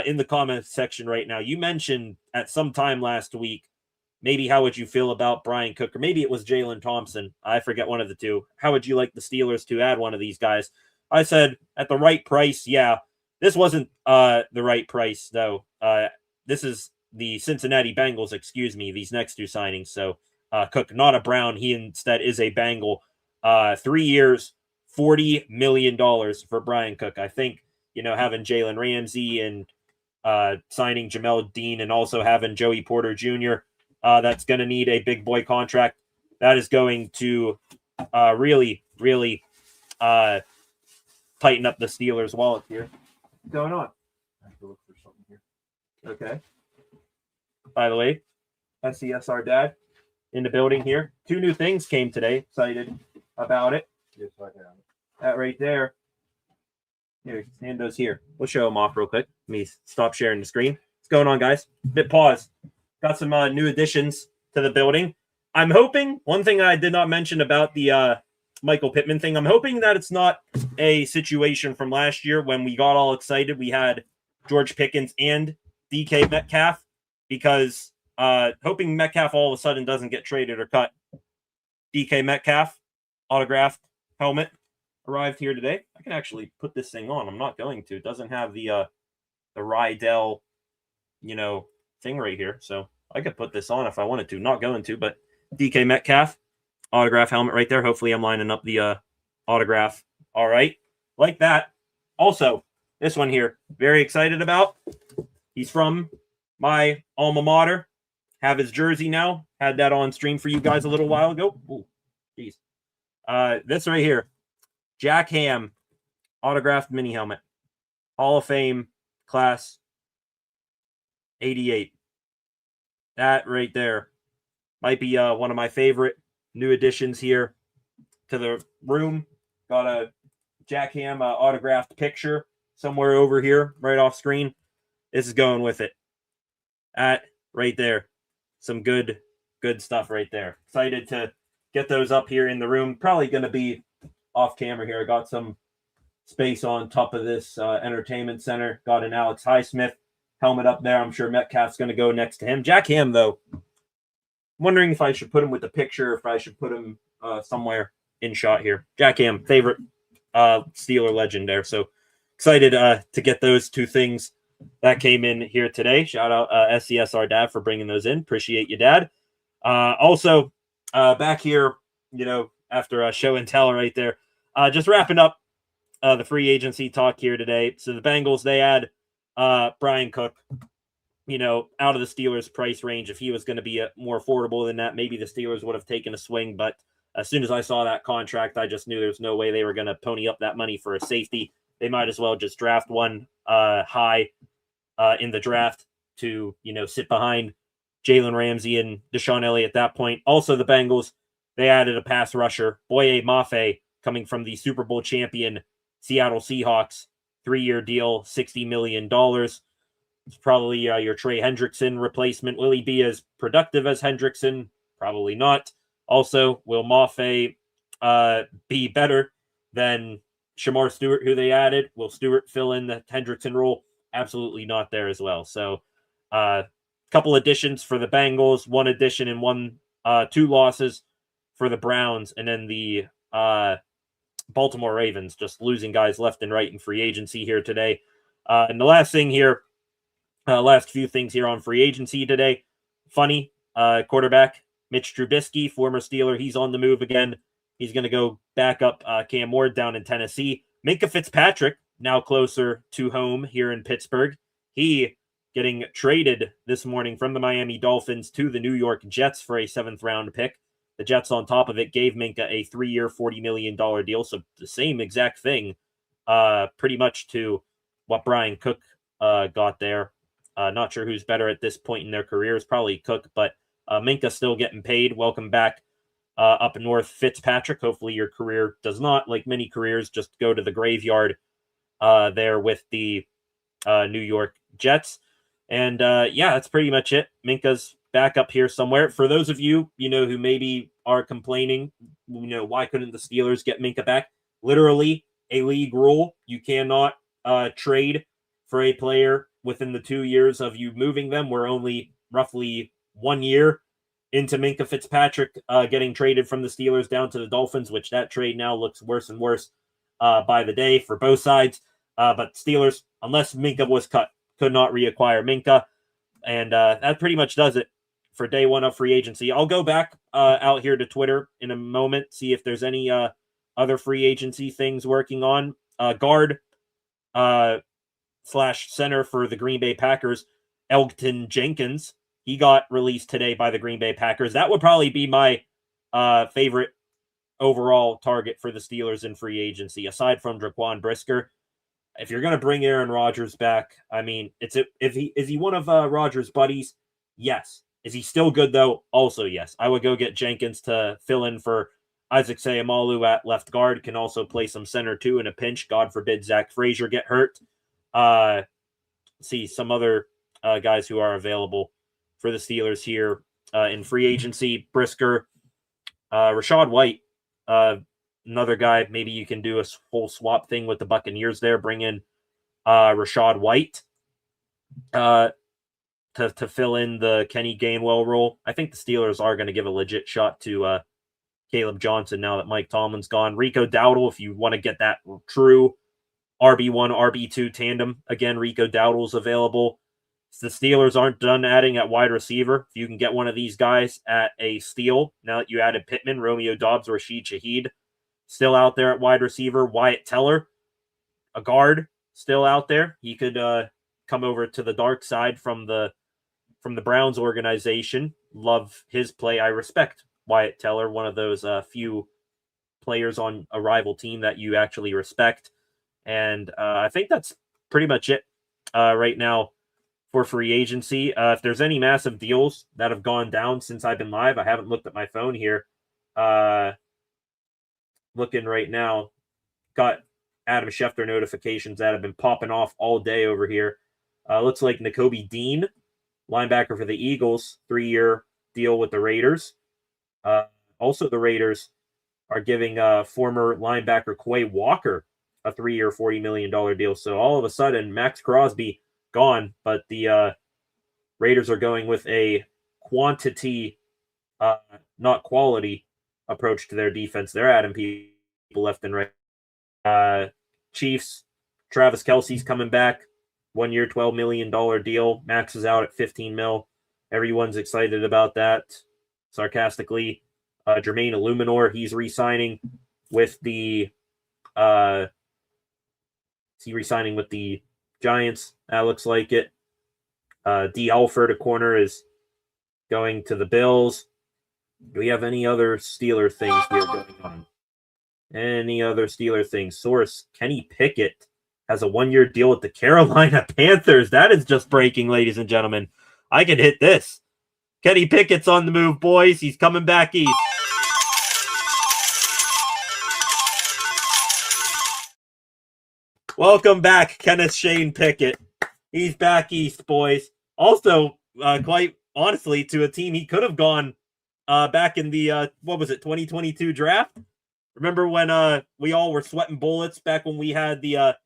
in the comments section right now, you mentioned at some time last week, maybe how would you feel about Brian Cook, or maybe it was Jalen Thompson. I forget, one of the two. How would you like the Steelers to add one of these guys? I said at the right price, yeah. This wasn't the right price, though. This is the Cincinnati Bengals, these next 2 signings. So Cook, not a Brown. He instead is a Bengal. 3 years, $40 million for Brian Cook. I think, having Jalen Ramsey and signing Jamel Dean and also having Joey Porter Jr., that's going to need a big boy contract. That is going to really tighten up the Steelers' wallet here. What's going on? I have to look for something here. Okay. By the way, SCSR Dad in the building here. 2 new things came today. Excited about it. Yes, I have. That right there. Here, hand those here. We'll show them off real quick. Let me stop sharing the screen. What's going on, guys? Bit pause. Got some new additions to the building. I'm hoping, one thing I did not mention about the Michael Pittman thing, I'm hoping that it's not a situation from last year when we got all excited. We had George Pickens and DK Metcalf, because hoping Metcalf all of a sudden doesn't get traded or cut. DK Metcalf, autographed helmet, arrived here today. I can actually put this thing on. I'm not going to. It doesn't have the Rydell, thing right here. So I could put this on if I wanted to. Not going to, but DK Metcalf, autograph helmet right there. Hopefully I'm lining up the autograph. All right. Like that. Also, this one here, very excited about. He's from my alma mater. Have his jersey now. Had that on stream for you guys a little while ago. Ooh, geez. This right here, Jack Ham, autographed mini helmet. Hall of Fame class 88. That right there might be one of my favorite new additions here to the room. Got a Jack Ham autographed picture somewhere over here, right off screen. This is going with it. That right there. Some good stuff right there. Excited to get those up here in the room. Probably going to be off camera here. I got some space on top of this entertainment center. Got an Alex Highsmith helmet up there. I'm sure Metcalf's going to go next to him. Jack Ham, though, I'm wondering if I should put him with the picture, if I should put him somewhere in shot here. Jack Ham, favorite Steeler legend there. So excited to get those two things that came in here today. Shout out SCSR Dad for bringing those in. Appreciate you, Dad. Also, back here, after a show and tell right there, just wrapping up the free agency talk here today. So the Bengals, they add Brian Cook, out of the Steelers' price range. If he was going to be more affordable than that, maybe the Steelers would have taken a swing. But as soon as I saw that contract, I just knew there's no way they were going to pony up that money for a safety. They might as well just draft one high in the draft to, sit behind Jalen Ramsey and Deshaun Elliott at that point. Also, the Bengals, they added a pass rusher, Boye Mafe, coming from the Super Bowl champion Seattle Seahawks, 3-year deal, $60 million. It's probably your Trey Hendrickson replacement. Will he be as productive as Hendrickson? Probably not. Also, will Mafe be better than Shamar Stewart, who they added? Will Stewart fill in the Hendrickson role? Absolutely not there as well. So, couple additions for the Bengals, one addition and two losses for the Browns, and then the Baltimore Ravens just losing guys left and right in free agency here today. And the last thing here, last few things here on free agency today. Funny, quarterback Mitch Trubisky, former Steeler, he's on the move again. He's going to go back up Cam Ward down in Tennessee. Minkah Fitzpatrick, now closer to home here in Pittsburgh. He getting traded this morning from the Miami Dolphins to the New York Jets for a 7th-round pick. The Jets, on top of it, gave Minkah a 3-year, $40 million deal. So the same exact thing, pretty much to what Brian Cook got there. Not sure who's better at this point in their careers. Probably Cook, but Minkah still getting paid. Welcome back up north, Fitzpatrick. Hopefully your career does not, like many careers, just go to the graveyard there with the New York Jets. And that's pretty much it. Minkah's back up here somewhere. For those of you, who maybe are complaining, why couldn't the Steelers get Minkah back? Literally a league rule. You cannot trade for a player within the 2 years of you moving them. We're only roughly 1 year into Minkah Fitzpatrick getting traded from the Steelers down to the Dolphins, which that trade now looks worse and worse by the day for both sides. But Steelers, unless Minkah was cut, could not reacquire Minkah. And that pretty much does it for day one of free agency. I'll go back out here to Twitter in a moment, see if there's any other free agency things working on. Guard / center for the Green Bay Packers, Elgton Jenkins. He got released today by the Green Bay Packers. That would probably be my favorite overall target for the Steelers in free agency, aside from Draquan Brisker. If you're going to bring Aaron Rodgers back, I mean, is he one of Rodgers' buddies? Yes. Is he still good, though? Also, yes. I would go get Jenkins to fill in for Isaac Seumalo at left guard. Can also play some center, too, in a pinch. God forbid Zach Frazier get hurt. See some other guys who are available for the Steelers here in free agency. Brisker, Rachaad White, another guy. Maybe you can do a whole swap thing with the Buccaneers there. Bring in Rachaad White to fill in the Kenny Gainwell role. I think the Steelers are going to give a legit shot to Caleb Johnson now that Mike Tomlin's gone. Rico Dowdle, if you want to get that true RB1, RB2 tandem. Again, Rico Dowdle's available. The Steelers aren't done adding at wide receiver. If you can get one of these guys at a steal, now that you added Pittman, Romeo Doubs, Rashid Shaheed, still out there at wide receiver. Wyatt Teller, a guard, still out there. He could come over to the dark side from the Browns organization. Love his play. I respect Wyatt Teller, one of those few players on a rival team that you actually respect. And I think that's pretty much it right now for free agency. If there's any massive deals that have gone down since I've been live, I haven't looked at my phone here. Looking right now, got Adam Schefter notifications that have been popping off all day over here. Looks like Nakobe Dean, linebacker for the Eagles, 3-year deal with the Raiders. Also, the Raiders are giving former linebacker Quay Walker a 3-year, $40 million deal. So all of a sudden, Max Crosby gone, but the Raiders are going with a quantity, not quality approach to their defense. They're adding people left and right. Chiefs, Travis Kelce's coming back. 1-year, $12 million deal. Max is out at $15 million. Everyone's excited about that. Sarcastically, Jermaine Illuminor, he's re-signing with the Giants. That looks like it. D. Alford, a corner, is going to the Bills. Do we have any other Steeler things here going on? Any other Steeler things? Source, Kenny Pickett has a 1-year deal with the Carolina Panthers. That is just breaking, ladies and gentlemen. I can hit this. Kenny Pickett's on the move, boys. He's coming back east. Welcome back, Kenneth Shane Pickett. He's back east, boys. Also, quite honestly, to a team he could have gone back in the, 2022 draft? Remember when we all were sweating bullets back when we had the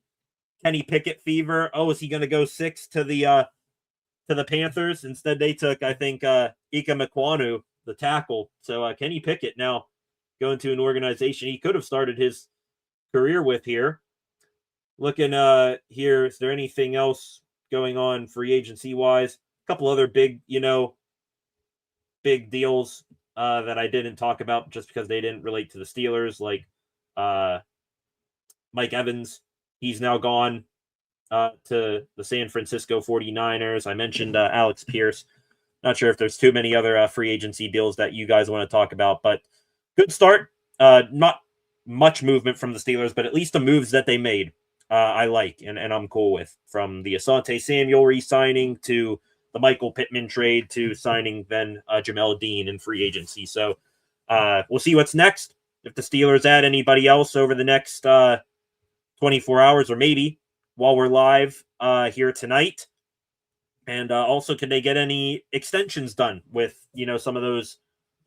Kenny Pickett fever? Oh, is he going to go 6 to the Panthers? Instead, they took, I think, Ika Mekwonu, the tackle. So Kenny Pickett now going to an organization he could have started his career with here. Looking here, is there anything else going on free agency wise? A couple other big deals that I didn't talk about just because they didn't relate to the Steelers, like Mike Evans. He's now gone to the San Francisco 49ers. I mentioned Alex Pierce. Not sure if there's too many other free agency deals that you guys want to talk about, but good start. Not much movement from the Steelers, but at least the moves that they made, I like and I'm cool with. From the Asante Samuel re-signing to the Michael Pittman trade to signing then Jamel Dean in free agency. So we'll see what's next. If the Steelers add anybody else over the next 24 hours or maybe while we're live here tonight. And also, can they get any extensions done with, some of those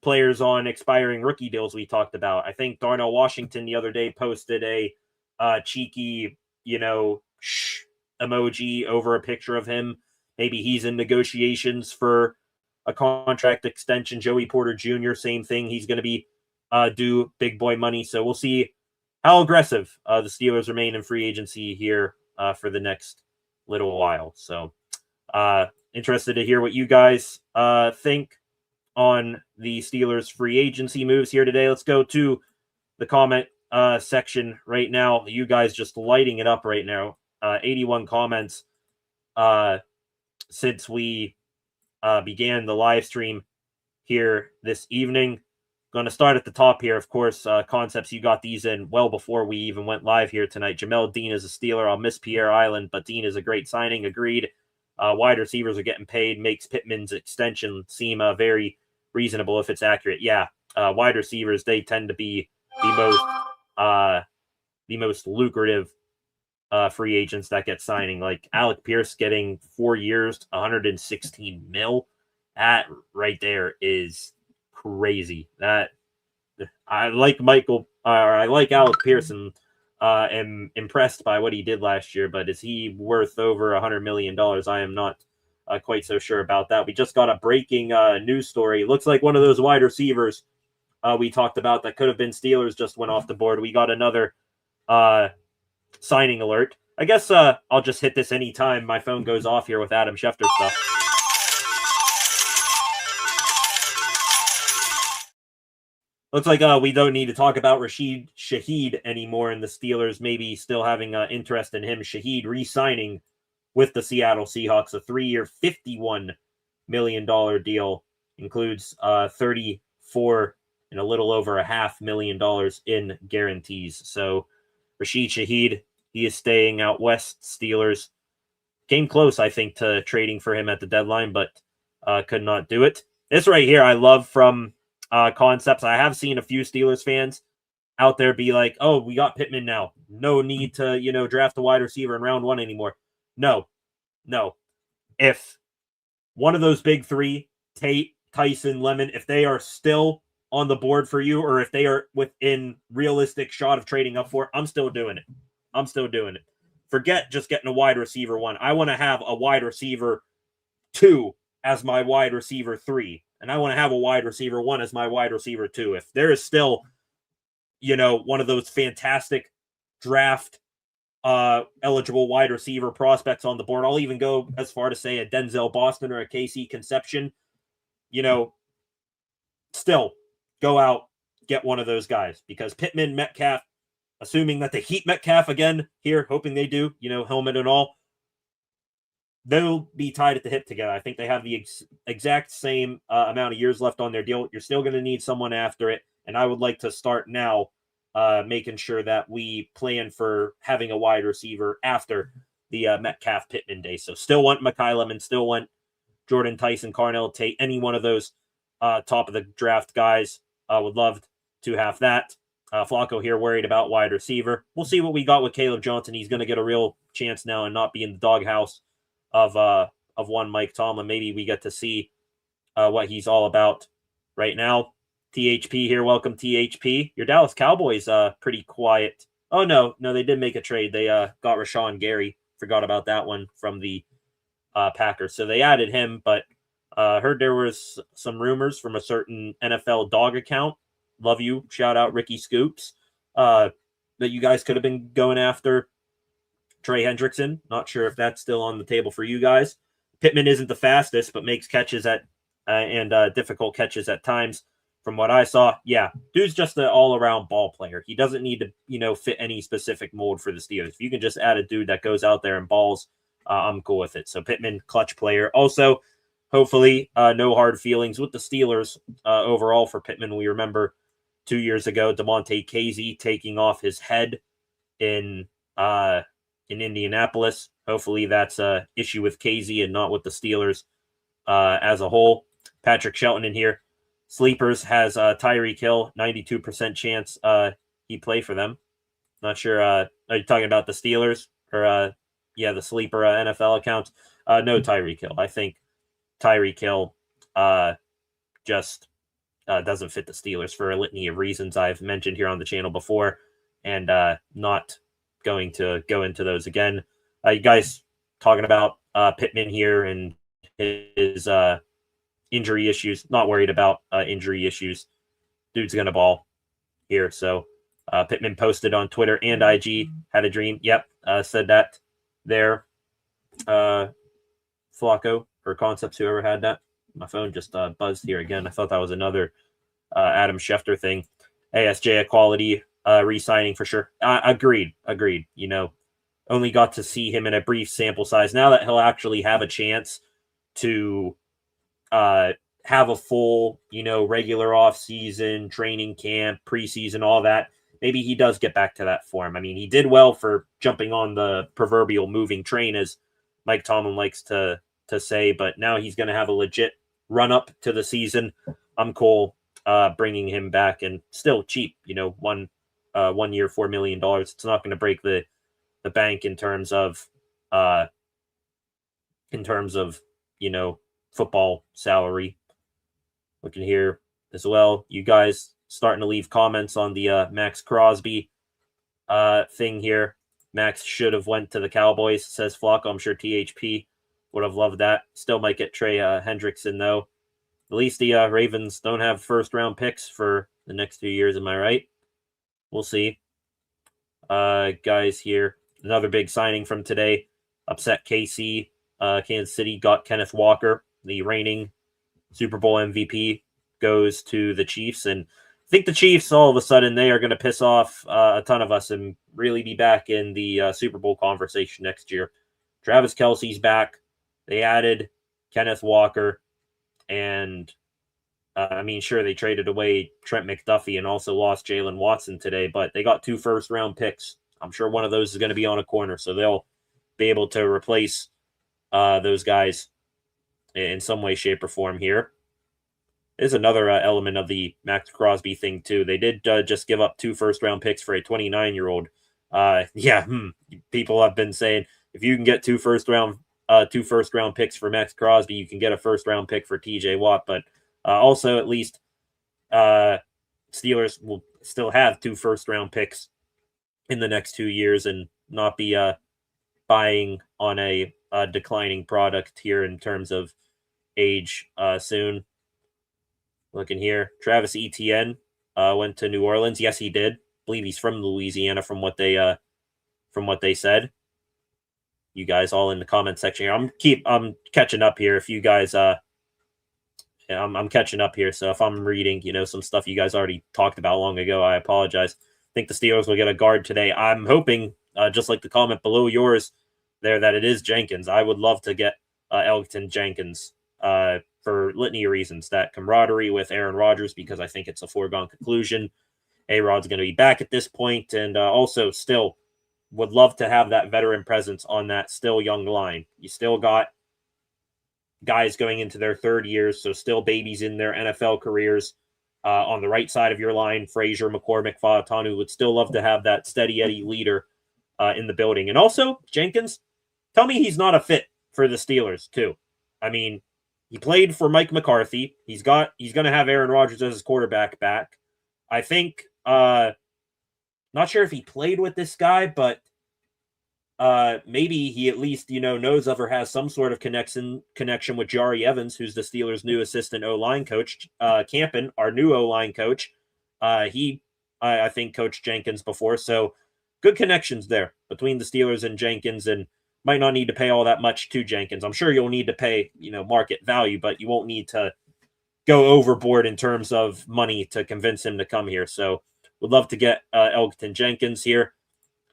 players on expiring rookie deals we talked about? I think Darnell Washington the other day posted a cheeky, emoji over a picture of him. Maybe he's in negotiations for a contract extension. Joey Porter Jr., same thing. He's going to be due big boy money. So we'll see how aggressive the Steelers remain in free agency here for the next little while. So interested to hear what you guys think on the Steelers free agency moves here today. Let's go to the comment section right now. You guys just lighting it up right now. 81 comments since we began the live stream here this evening. Going to start at the top here, of course. Concepts, you got these in well before we even went live here tonight. Jamel Dean is a Steeler. I'll miss Pierre Island, but Dean is a great signing. Agreed. Wide receivers are getting paid. Makes Pittman's extension seem very reasonable if it's accurate. Yeah, wide receivers, they tend to be the most lucrative free agents that get signing. Like Alec Pierce getting 4 years, $116 million. That right there is crazy. That I like Alec Pierce and am impressed by what he did last year, but is he worth over $100 million? I am not quite so sure about that. We just got a breaking news story. Looks like one of those wide receivers we talked about that could have been Steelers just went off the board. We got another signing alert. I guess I'll just hit this anytime my phone goes off here with Adam Schefter stuff. Looks like we don't need to talk about Rashid Shaheed anymore, and the Steelers maybe still having interest in him. Shaheed re-signing with the Seattle Seahawks, a 3-year, $51 million deal. Includes 34 and a little over $500,000 in guarantees. So Rashid Shaheed, he is staying out west. Steelers came close, I think, to trading for him at the deadline, but could not do it. This right here, I love from Concepts. I have seen a few Steelers fans out there be like, oh, we got Pittman now. No need to, draft a wide receiver in round 1 anymore. No. If one of those big three, Tate, Tyson, Lemon, if they are still on the board for you, or if they are within realistic shot of trading up for, I'm still doing it. Forget just getting a wide receiver 1. I want to have a wide receiver 2 as my wide receiver 3. And I want to have a wide receiver 1 as my wide receiver 2. If there is still, one of those fantastic draft eligible wide receiver prospects on the board, I'll even go as far to say a Denzel Boston or a KC Conception, still go out, get one of those guys, because Pittman, Metcalf, assuming that they keep Metcalf again here, hoping they do, helmet and all, they'll be tied at the hip together. I think they have the exact same amount of years left on their deal. You're still going to need someone after it, and I would like to start now making sure that we plan for having a wide receiver after the Metcalf Pittman day. So still want Mekhi Lemon, still want Jordan Tyson, Carnell Tate, any one of those top of the draft guys. Would love to have that. Flacco here worried about wide receiver. We'll see what we got with Caleb Johnson. He's going to get a real chance now and not be in the doghouse of one Mike Tomlin. Maybe we get to see what he's all about right now. THP here. Welcome, THP. Your Dallas Cowboys pretty quiet. Oh, no, they did make a trade. They got Rashawn Gary. Forgot about that one from the Packers. So they added him, but heard there was some rumors from a certain NFL dog account. Love you. Shout out Ricky Scoops. That you guys could have been going after Trey Hendrickson. Not sure if that's still on the table for you guys. Pittman isn't the fastest, but makes catches and difficult catches at times. From what I saw, yeah, dude's just an all-around ball player. He doesn't need to, fit any specific mold for the Steelers. If you can just add a dude that goes out there and balls, I'm cool with it. So Pittman, clutch player. Also, hopefully, no hard feelings with the Steelers overall for Pittman. We remember 2 years ago, DeMonte Casey taking off his head in Indianapolis. Hopefully, that's an issue with Casey and not with the Steelers as a whole. Patrick Shelton in here. Sleepers has Tyreek Hill, 92% chance he play for them. Not sure. Are you talking about the Steelers or the sleeper NFL accounts? No Tyreek Hill. I think Tyreek Hill just doesn't fit the Steelers for a litany of reasons I've mentioned here on the channel before, and not going to go into those again. You guys talking about Pittman here and his injury issues. Not worried about injury issues. Dude's going to ball here. So Pittman posted on Twitter and IG, had a dream. Yep, said that there. Flacco or Concepts, whoever had that. My phone just buzzed here again. I thought that was another Adam Schefter thing. ASJ Equality re-signing for sure. Agreed. Only got to see him in a brief sample size. Now that he'll actually have a chance to have a full, regular off-season, training camp, preseason, all that, maybe he does get back to that form. I mean, he did well for jumping on the proverbial moving train, as Mike Tomlin likes to say, but now he's going to have a legit run-up to the season. I'm cool bringing him back, and still cheap, 1 year, $4 million. It's not going to break the bank in terms of football salary. Looking here as well, you guys starting to leave comments on the Max Crosby thing here. Max should have went to the Cowboys, says Flacco. I'm sure THP would have loved that. Still might get Trey Hendrickson, though. At least the Ravens don't have first-round picks for the next 2 years, am I right? We'll see. Guys here, another big signing from today. Upset KC. Kansas City got Kenneth Walker, the reigning Super Bowl MVP, goes to the Chiefs. And I think the Chiefs, all of a sudden, they are going to piss off a ton of us and really be back in the Super Bowl conversation next year. Travis Kelce's back. They added Kenneth Walker. And, sure, they traded away Trent McDuffie and also lost Jalen Watson today, but they got 2 first-round picks. I'm sure one of those is going to be on a corner, so they'll be able to replace those guys in some way, shape, or form here. There's another element of the Max Crosby thing, too. They did just give up 2 first-round picks for a 29-year-old. People have been saying if you can get 2 first-round picks for Max Crosby, you can get a first-round pick for TJ Watt. But also, at least Steelers will still have 2 first-round picks in the next 2 years and not be buying on a declining product here in terms of age soon. Looking here, Travis Etienne went to New Orleans. Yes, he did. I believe he's from Louisiana, from what they said. You guys all in the comment section here. I'm catching up here. If you guys, I'm catching up here. So if I'm reading, some stuff you guys already talked about long ago, I apologize. I think the Steelers will get a guard today. I'm hoping, just like the comment below yours there, that it is Jenkins. I would love to get Elgton Jenkins for litany of reasons. That camaraderie with Aaron Rodgers, because I think it's a foregone conclusion. A-Rod's going to be back at this point, and also still would love to have that veteran presence on that still young line. You still got guys going into their third years, so still babies in their NFL careers. On the right side of your line, Frazier, McCormick, Faatanu would still love to have that steady Eddie leader in the building. And also, Jenkins, tell me he's not a fit for the Steelers, too. I mean, he played for Mike McCarthy. He's going to have Aaron Rodgers as his quarterback back. I think, not sure if he played with this guy, but maybe he at least, knows of or has some sort of connection with Jari Evans, who's the Steelers' new assistant O-line coach. Campen, our new O-line coach, I think, coached Jenkins before. So good connections there between the Steelers and Jenkins, and might not need to pay all that much to Jenkins. I'm sure you'll need to pay, market value, but you won't need to go overboard in terms of money to convince him to come here. So would love to get Elgton Jenkins here.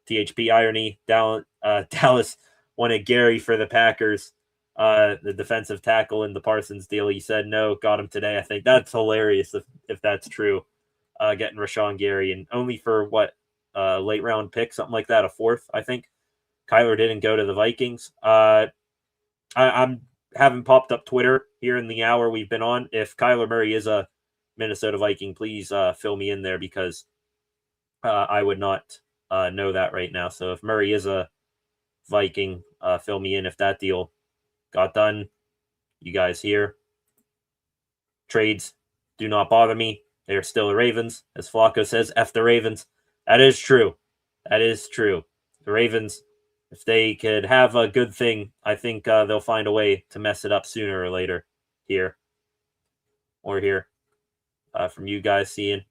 THP irony, Dallas wanted Gary for the Packers, the defensive tackle in the Parsons deal. He said no, got him today. I think that's hilarious if that's true, getting Rashawn Gary, and only for what, late round pick, something like that, a 4th, I think. Kyler didn't go to the Vikings. I'm having popped up Twitter here in the hour we've been on. If Kyler Murray is a Minnesota Viking, please fill me in there, because I would not know that right now. So if Murray is a Viking, fill me in if that deal got done. You guys here. Trades do not bother me. They are still the Ravens. As Flacco says, F the Ravens. That is true. That is true. The Ravens, if they could have a good thing, I think they'll find a way to mess it up sooner or later here. Or here. From you guys seeing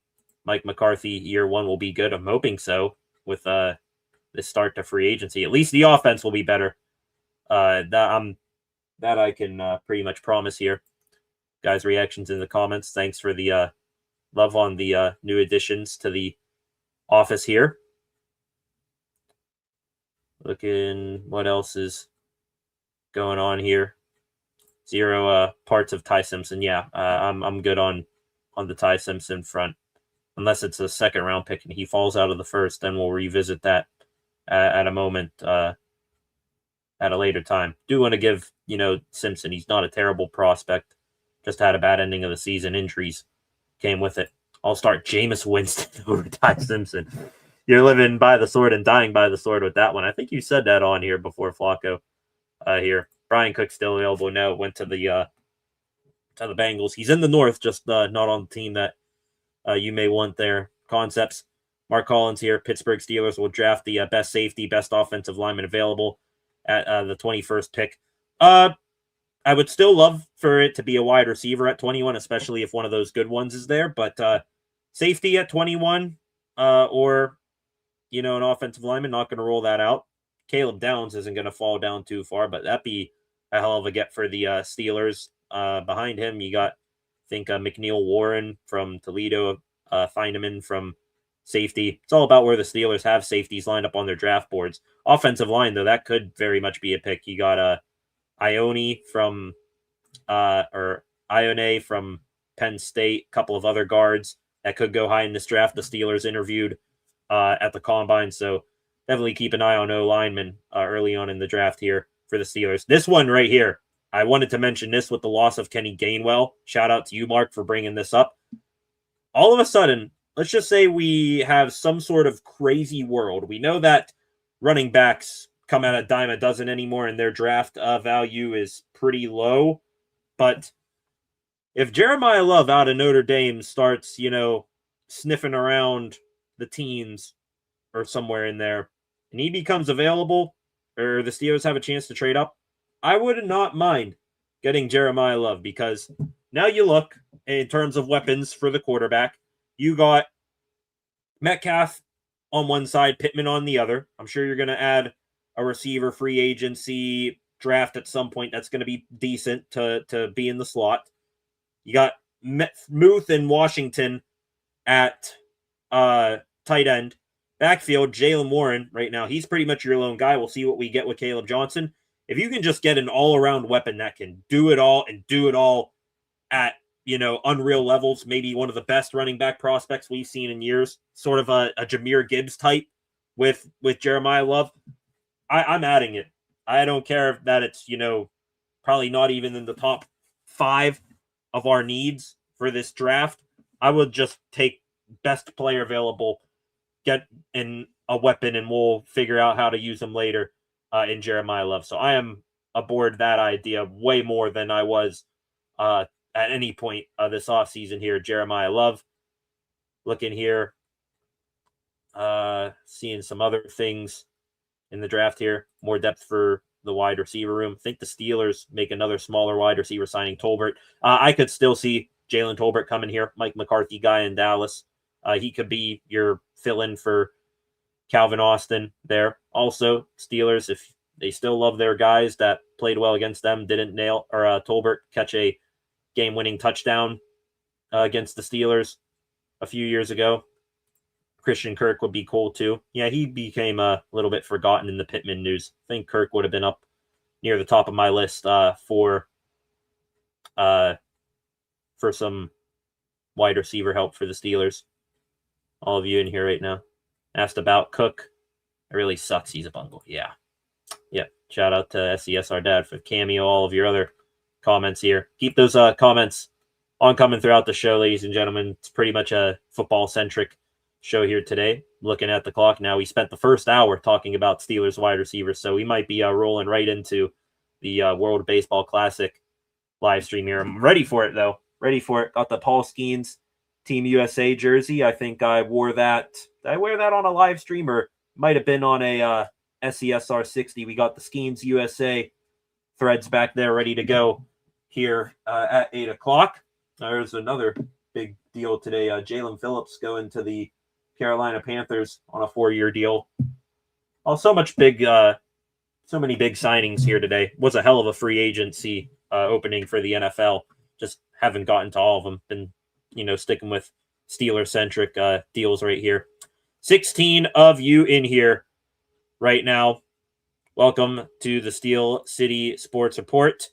Mike McCarthy, year 1 will be good. I'm hoping so with this start to free agency. At least the offense will be better. That I can pretty much promise here. Guys, reactions in the comments. Thanks for the love on the new additions to the office here. Looking what else is going on here. 0 parts of Ty Simpson. Yeah, I'm good on the Ty Simpson front. Unless it's a 2nd round pick and he falls out of the 1st, then we'll revisit that at a moment, at a later time. Do want to give, Simpson, he's not a terrible prospect. Just had a bad ending of the season. Injuries came with it. I'll start Jameis Winston over Ty Simpson. You're living by the sword and dying by the sword with that one. I think you said that on here before, Flacco. Here, Brian Cook's still available. No, went to the Bengals. He's in the North, just not on the team that you may want their concepts. Mark Collins here. Pittsburgh Steelers will draft the best safety, best offensive lineman available at the 21st pick. I would still love for it to be a wide receiver at 21, especially if one of those good ones is there. But safety at 21 or, an offensive lineman, not going to rule that out. Caleb Downs isn't going to fall down too far, but that'd be a hell of a get for the Steelers. Behind him, you got, I think, McNeil Warren from Toledo, Feineman from safety. It's all about where the Steelers have safeties lined up on their draft boards. Offensive line, though, that could very much be a pick. You got Ione from Penn State, a couple of other guards that could go high in this draft. The Steelers interviewed at the Combine, so definitely keep an eye on O-linemen early on in the draft here. for the Steelers. This one right here, I wanted to mention this with the loss of Kenny Gainwell. Shout out to you, Mark, for bringing this up. All of a sudden, let's just say we have some sort of crazy world. We know that running backs come out a dime a dozen anymore, and their draft value is pretty low. But if Jeremiah Love out of Notre Dame starts, sniffing around the teens or somewhere in there, and he becomes available, or the Steelers have a chance to trade up, I would not mind getting Jeremiah Love, because now you look in terms of weapons for the quarterback. You got Metcalf on one side, Pittman on the other. I'm sure you're going to add a receiver free agency draft at some point that's going to be decent to be in the slot. You got Muth and Washington at tight end. Backfield, Jaylen Warren right now, he's pretty much your lone guy. We'll see what we get with Caleb Johnson. If you can just get an all-around weapon that can do it all and do it all at, unreal levels, maybe one of the best running back prospects we've seen in years, sort of a Jahmyr Gibbs type with Jeremiah Love, I'm adding it. I don't care that it's, probably not even in the top 5 of our needs for this draft. I would just take best player available, get in a weapon, and we'll figure out how to use them later in Jeremiah Love. So I am aboard that idea way more than I was at any point this offseason here. Jeremiah Love. Looking here, seeing some other things in the draft here. More depth for the wide receiver room. I think the Steelers make another smaller wide receiver signing, Tolbert. I could still see Jalen Tolbert coming here. Mike McCarthy guy in Dallas. He could be your fill-in for Calvin Austin there. Also, Steelers, if they still love their guys that played well against them, didn't nail, or Tolbert catch a game-winning touchdown against the Steelers a few years ago. Christian Kirk would be cool too. Yeah, he became a little bit forgotten in the Pittman news. I think Kirk would have been up near the top of my list for some wide receiver help for the Steelers. All of you in here right now asked about Cook. It really sucks. He's a bungle. Yeah. Shout out to SES, our dad, for cameo. All of your other comments here. Keep those comments on coming throughout the show, ladies and gentlemen. It's pretty much a football-centric show here today. Looking at the clock now, we spent the first hour talking about Steelers wide receivers, so we might be rolling right into the World Baseball Classic live stream here. I'm ready for it, though. Ready for it. Got the Paul Skeens Team USA jersey. I think I wore that. Did I wear that on a live stream, or might have been on a SESR 60? We got the Skeens USA threads back there ready to go here at 8 o'clock. There's another big deal today. Jalen Phillips going to the Carolina Panthers on a 4-year deal. So many big signings here today. Was a hell of a free agency opening for the NFL. Just haven't gotten to all of them. Been, sticking with Steeler-centric deals right here. 16 of you in here right now. Welcome to the Steel City Sports Report.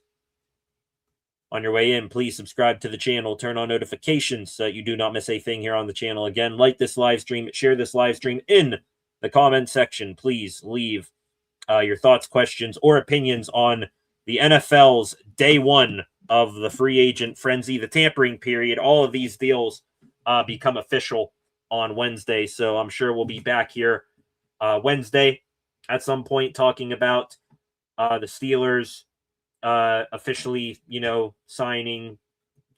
On your way in, please subscribe to the channel. Turn on notifications so that you do not miss a thing here on the channel. Again, like this live stream. Share this live stream in the comment section. Please leave your thoughts, questions, or opinions on the NFL's day one of the free agent frenzy, the tampering period. All of these deals become official on Wednesday. So I'm sure we'll be back here Wednesday at some point talking about the Steelers officially, signing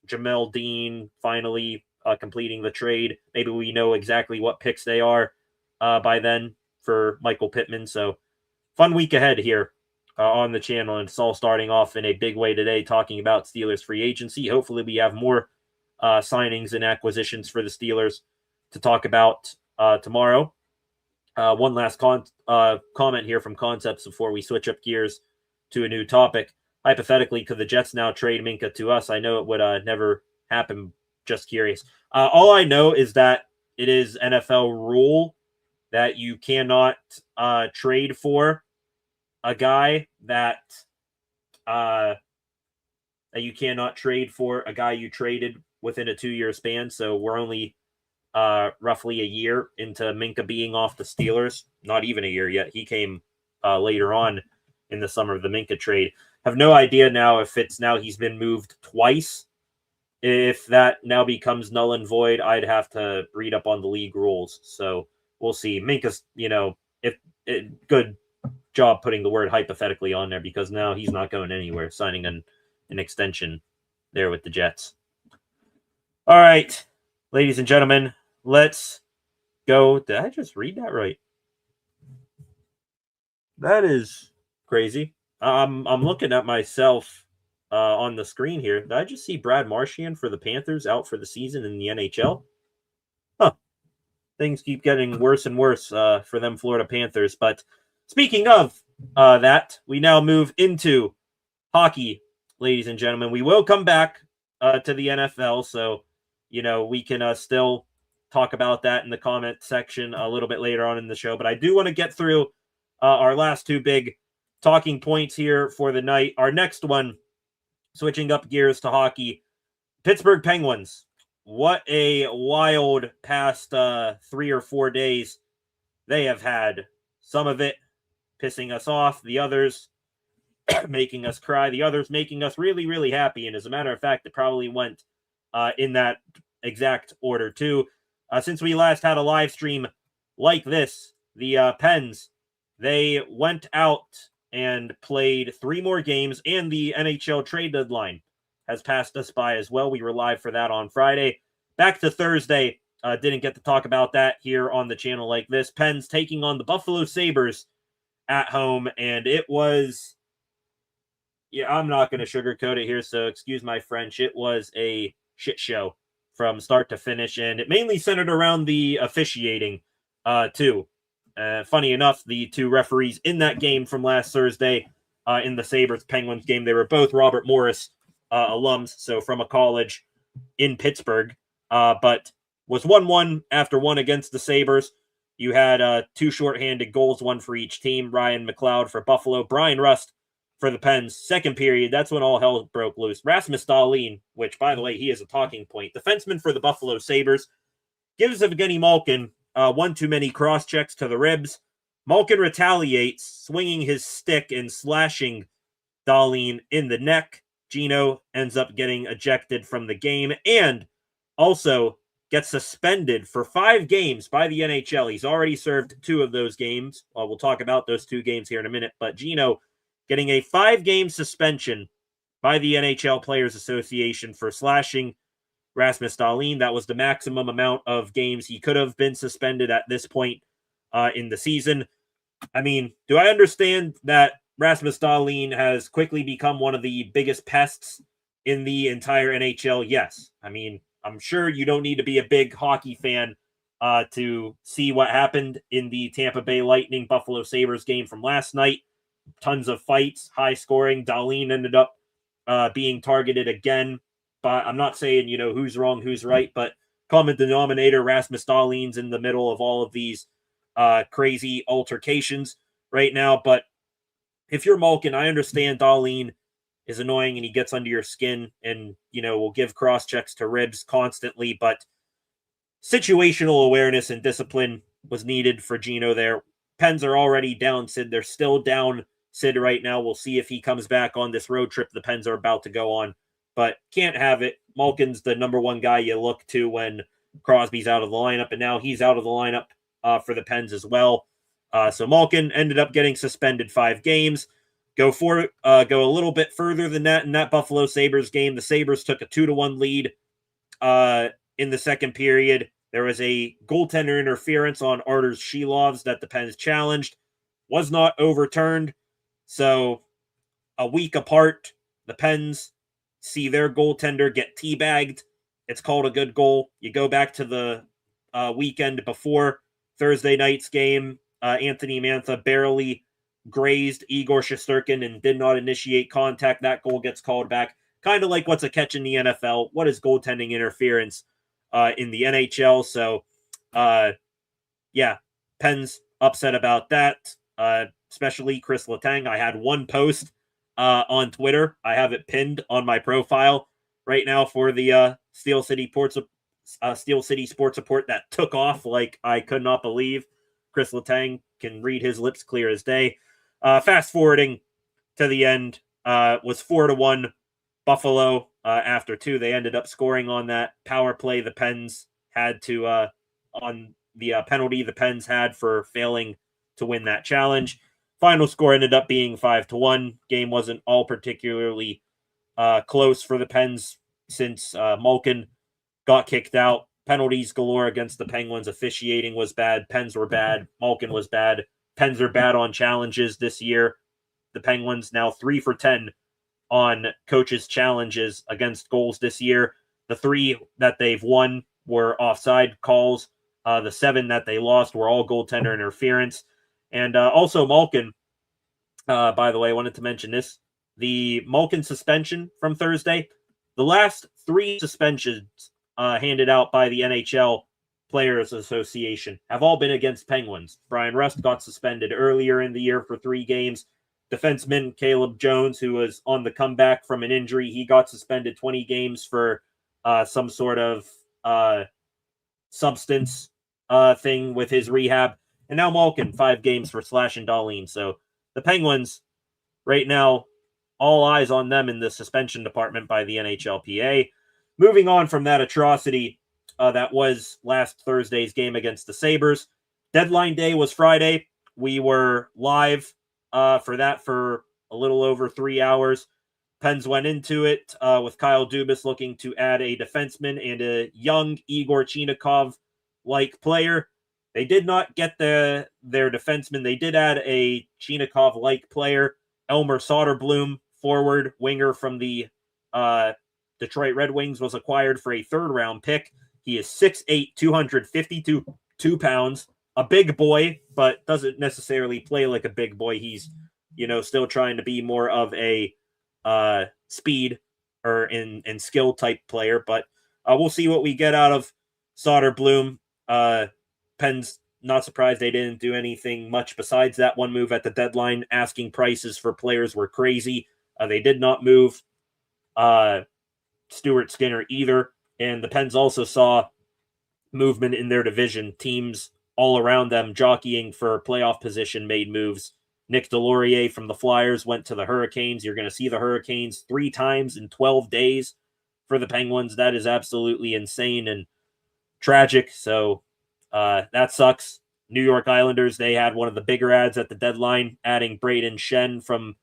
Jamel Dean, finally completing the trade. Maybe we know exactly what picks they are by then for Michael Pittman. So fun week ahead here on the channel. And it's all starting off in a big way today, talking about Steelers free agency. Hopefully we have more signings and acquisitions for the Steelers to talk about tomorrow. One last comment here from Concepts before we switch up gears to a new topic. Hypothetically, could the Jets now trade Minka to us? I know it would never happen. Just curious. All I know is that it is NFL rule that you cannot trade for a guy that you cannot trade for a guy you traded within a 2-year span. So we're only roughly a year into Minka being off the Steelers. Not even a year yet. He came later on in the summer of the Minka trade. Have no idea now if it's now he's been moved twice. If that now becomes null and void, I'd have to read up on the league rules. So we'll see. Minka's, good job putting the word hypothetically on there, because now he's not going anywhere, signing an extension there with the Jets. All right, ladies and gentlemen, let's go. Did I just read that right? That is crazy. I'm looking at myself on the screen here. Did I just see Brad Marchand for the Panthers out for the season in the NHL? Huh. Things keep getting worse and worse for them Florida Panthers. But speaking of that, we now move into hockey, ladies and gentlemen. We will come back to the NFL, so we can still talk about that in the comment section a little bit later on in the show. But I do want to get through our last two big talking points here for the night. Our next one, switching up gears to hockey, Pittsburgh Penguins. What a wild past 3 or 4 days they have had. Some of it pissing us off, the others making us cry, the others making us really, really happy. And as a matter of fact, it probably went in that exact order too. Since we last had a live stream like this, the Pens, they went out and played 3 more games, and the NHL trade deadline has passed us by as well. We were live for that on Friday. Back to Thursday. Didn't get to talk about that here on the channel like this. Pens taking on the Buffalo Sabres at home, and it was, I'm not going to sugarcoat it here, so excuse my French. It was a shit show from start to finish, and it mainly centered around the officiating, too. Funny enough, the 2 referees in that game from last Thursday in the Sabres-Penguins game, they were both Robert Morris alums, so from a college in Pittsburgh, but was 1-1 after 1 against the Sabres. You had 2 shorthanded goals, 1 for each team. Ryan McLeod for Buffalo, Brian Rust for the Pens. Second period, that's when all hell broke loose. Rasmus Dahlin, which, by the way, he is a talking point. Defenseman for the Buffalo Sabres, gives Evgeny Malkin one too many cross-checks to the ribs. Malkin retaliates, swinging his stick and slashing Dahlin in the neck. Gino ends up getting ejected from the game and also gets suspended for 5 games by the NHL. He's already served 2 of those games. We'll talk about those 2 games here in a minute, but Gino getting a 5-game suspension by the NHL Players Association for slashing Rasmus Dahlin. That was the maximum amount of games he could have been suspended at this point in the season. I mean, do I understand that Rasmus Dahlin has quickly become one of the biggest pests in the entire NHL? Yes. I mean, I'm sure you don't need to be a big hockey fan to see what happened in the Tampa Bay Lightning Buffalo Sabres game from last night. Tons of fights, high scoring. Dahlin ended up being targeted again. But I'm not saying, who's wrong, who's right, but common denominator, Rasmus Dahlin's in the middle of all of these crazy altercations right now. But if you're Malkin, I understand Dahlin is annoying and he gets under your skin and, will give cross checks to ribs constantly, but situational awareness and discipline was needed for Gino there. Pens are already down Sid. They're still down Sid right now. We'll see if he comes back on this road trip the Pens are about to go on, but can't have it. Malkin's the number 1 guy you look to when Crosby's out of the lineup, and now he's out of the lineup for the Pens as well. So Malkin ended up getting suspended 5 games. Go a little bit further than that in that Buffalo Sabres game. The Sabres took a 2-1 lead in the second period. There was a goaltender interference on Arturs Shilovs that the Pens challenged. Was not overturned. So a week apart, the Pens see their goaltender get teabagged. It's called a good goal. You go back to the weekend before Thursday night's game. Anthony Mantha barely grazed Igor Shesterkin and did not initiate contact. That goal gets called back. Kind of like what's a catch in the NFL. What is goaltending interference in the NHL? So, Pens upset about that, especially Chris Letang. I had one post on Twitter. I have it pinned on my profile right now for the Steel City Sports Report that took off like I could not believe. Chris Letang can read his lips clear as day. Fast forwarding to the end. Was 4-1 Buffalo. After 2, they ended up scoring on that power play. The Pens had to on the penalty the Pens had for failing to win that challenge. Final score ended up being 5-1. Game wasn't all particularly close for the Pens since Malkin got kicked out. Penalties galore against the Penguins. Officiating was bad. Pens were bad. Malkin was bad. Pens are bad on challenges this year. The Penguins now 3 for 10 on coaches' challenges against goals this year. The 3 that they've won were offside calls. The 7 that they lost were all goaltender interference. And also Malkin, by the way, I wanted to mention this. The Malkin suspension from Thursday, the last 3 suspensions handed out by the NHL Players Association have all been against Penguins. Brian Rust got suspended earlier in the year for 3 games. Defenseman Caleb Jones, who was on the comeback from an injury, he got suspended 20 games for some sort of substance thing with his rehab. And now Malkin, 5 games for Slash and Darlene. So the Penguins, right now, all eyes on them in the suspension department by the NHLPA. Moving on from that atrocity that was last Thursday's game against the Sabres. Deadline day was Friday. We were live for that for a little over 3 hours. Pens went into it with Kyle Dubas looking to add a defenseman and a young Igor Chinakhov-like player. They did not get their defenseman. They did add a Chinakhov-like player, Elmer Soderblom, forward winger from the Detroit Red Wings, was acquired for a 3rd-round pick. He is 6'8", 252 pounds, a big boy, but doesn't necessarily play like a big boy. He's, still trying to be more of a speed or in skill type player, but we'll see what we get out of Soderblom. Pens, not surprised they didn't do anything much besides that one move at the deadline. Asking prices for players were crazy. They did not move Stuart Skinner either. And the Pens also saw movement in their division. Teams all around them jockeying for playoff position made moves. Nick Delorier from the Flyers went to the Hurricanes. You're going to see the Hurricanes 3 times in 12 days for the Penguins. That is absolutely insane and tragic. So that sucks. New York Islanders, they had one of the bigger ads at the deadline, adding Braden Shen from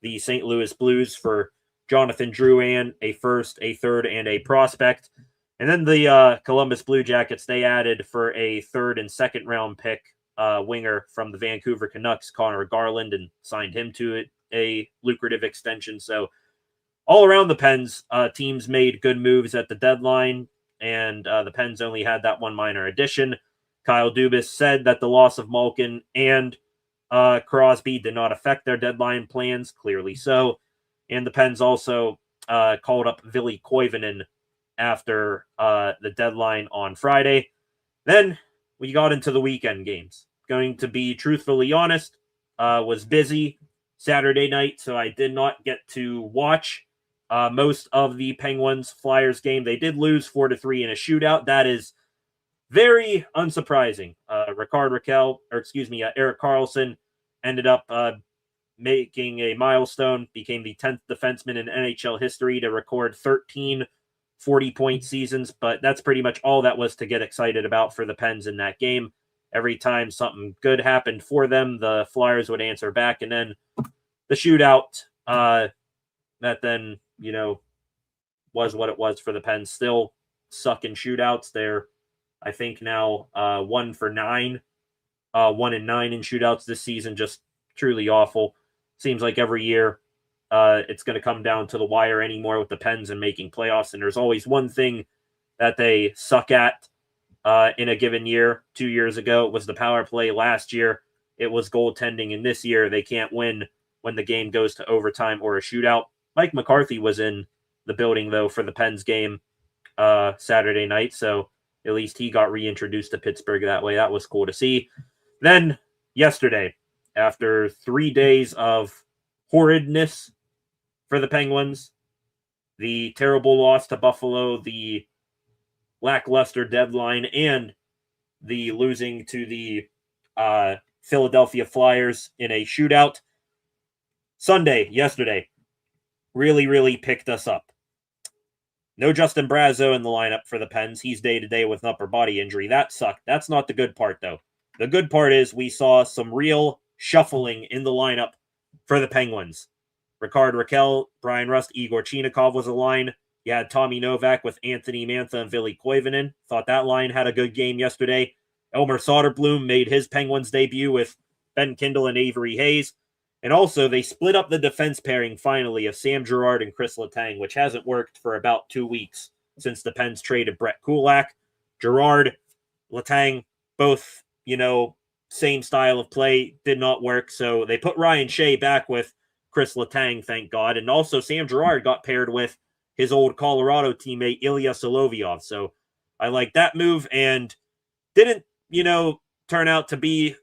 the St. Louis Blues for Jonathan Drouin, a 1st, a 3rd, and a prospect. And then the Columbus Blue Jackets, they added for a 3rd and 2nd round pick winger from the Vancouver Canucks, Connor Garland, and signed him to a lucrative extension. So all around the Pens, teams made good moves at the deadline, and the Pens only had that one minor addition. Kyle Dubas said that the loss of Malkin and Crosby did not affect their deadline plans, clearly so. And the Pens also called up Ville Koivunen after the deadline on Friday. Then we got into the weekend games. Going to be truthfully honest, was busy Saturday night, so I did not get to watch most of the Penguins-Flyers game. They did lose 4-3 in a shootout. That is very unsurprising. Erik Karlsson ended up making a milestone, became the 10th defenseman in NHL history to record 13 40-point seasons, but that's pretty much all that was to get excited about for the Pens in that game. Every time something good happened for them, the Flyers would answer back, and then the shootout that then, was what it was for the Pens. Still suck in shootouts. They're, I think, now 1 for 9, 1 and 9 in shootouts this season. Just truly awful. Seems like every year it's going to come down to the wire anymore with the Pens and making playoffs. And there's always one thing that they suck at in a given year. 2 years ago, it was the power play. Last year, it was goaltending. And this year, they can't win when the game goes to overtime or a shootout. Mike McCarthy was in the building, though, for the Pens game Saturday night. So at least he got reintroduced to Pittsburgh that way. That was cool to see. Then yesterday, after 3 days of horridness for the Penguins, the terrible loss to Buffalo, the lackluster deadline, and the losing to the Philadelphia Flyers in a shootout, Sunday, yesterday, really picked us up. No Justin Brazeau in the lineup for the Pens. He's day-to-day with an upper body injury. That sucked. That's not the good part, though. The good part is we saw some real shuffling in the lineup for the Penguins. Ricard Raquel, Brian Rust, Igor Chinakhov was a line. You had Tommy Novak with Anthony Mantha and Ville Koivunen. Thought that line had a good game yesterday. Elmer Soderblom made his Penguins debut with Ben Kindle and Avery Hayes. And also, they split up the defense pairing finally of Sam Girard and Chris Letang, which hasn't worked for about 2 weeks since the Pens traded Brett Kulak. Girard, Letang, both, same style of play, did not work. So they put Ryan Shea back with Chris Letang, thank God. And also, Sam Girard got paired with his old Colorado teammate, Ilya Solovyov. So I like that move, and didn't, turn out to be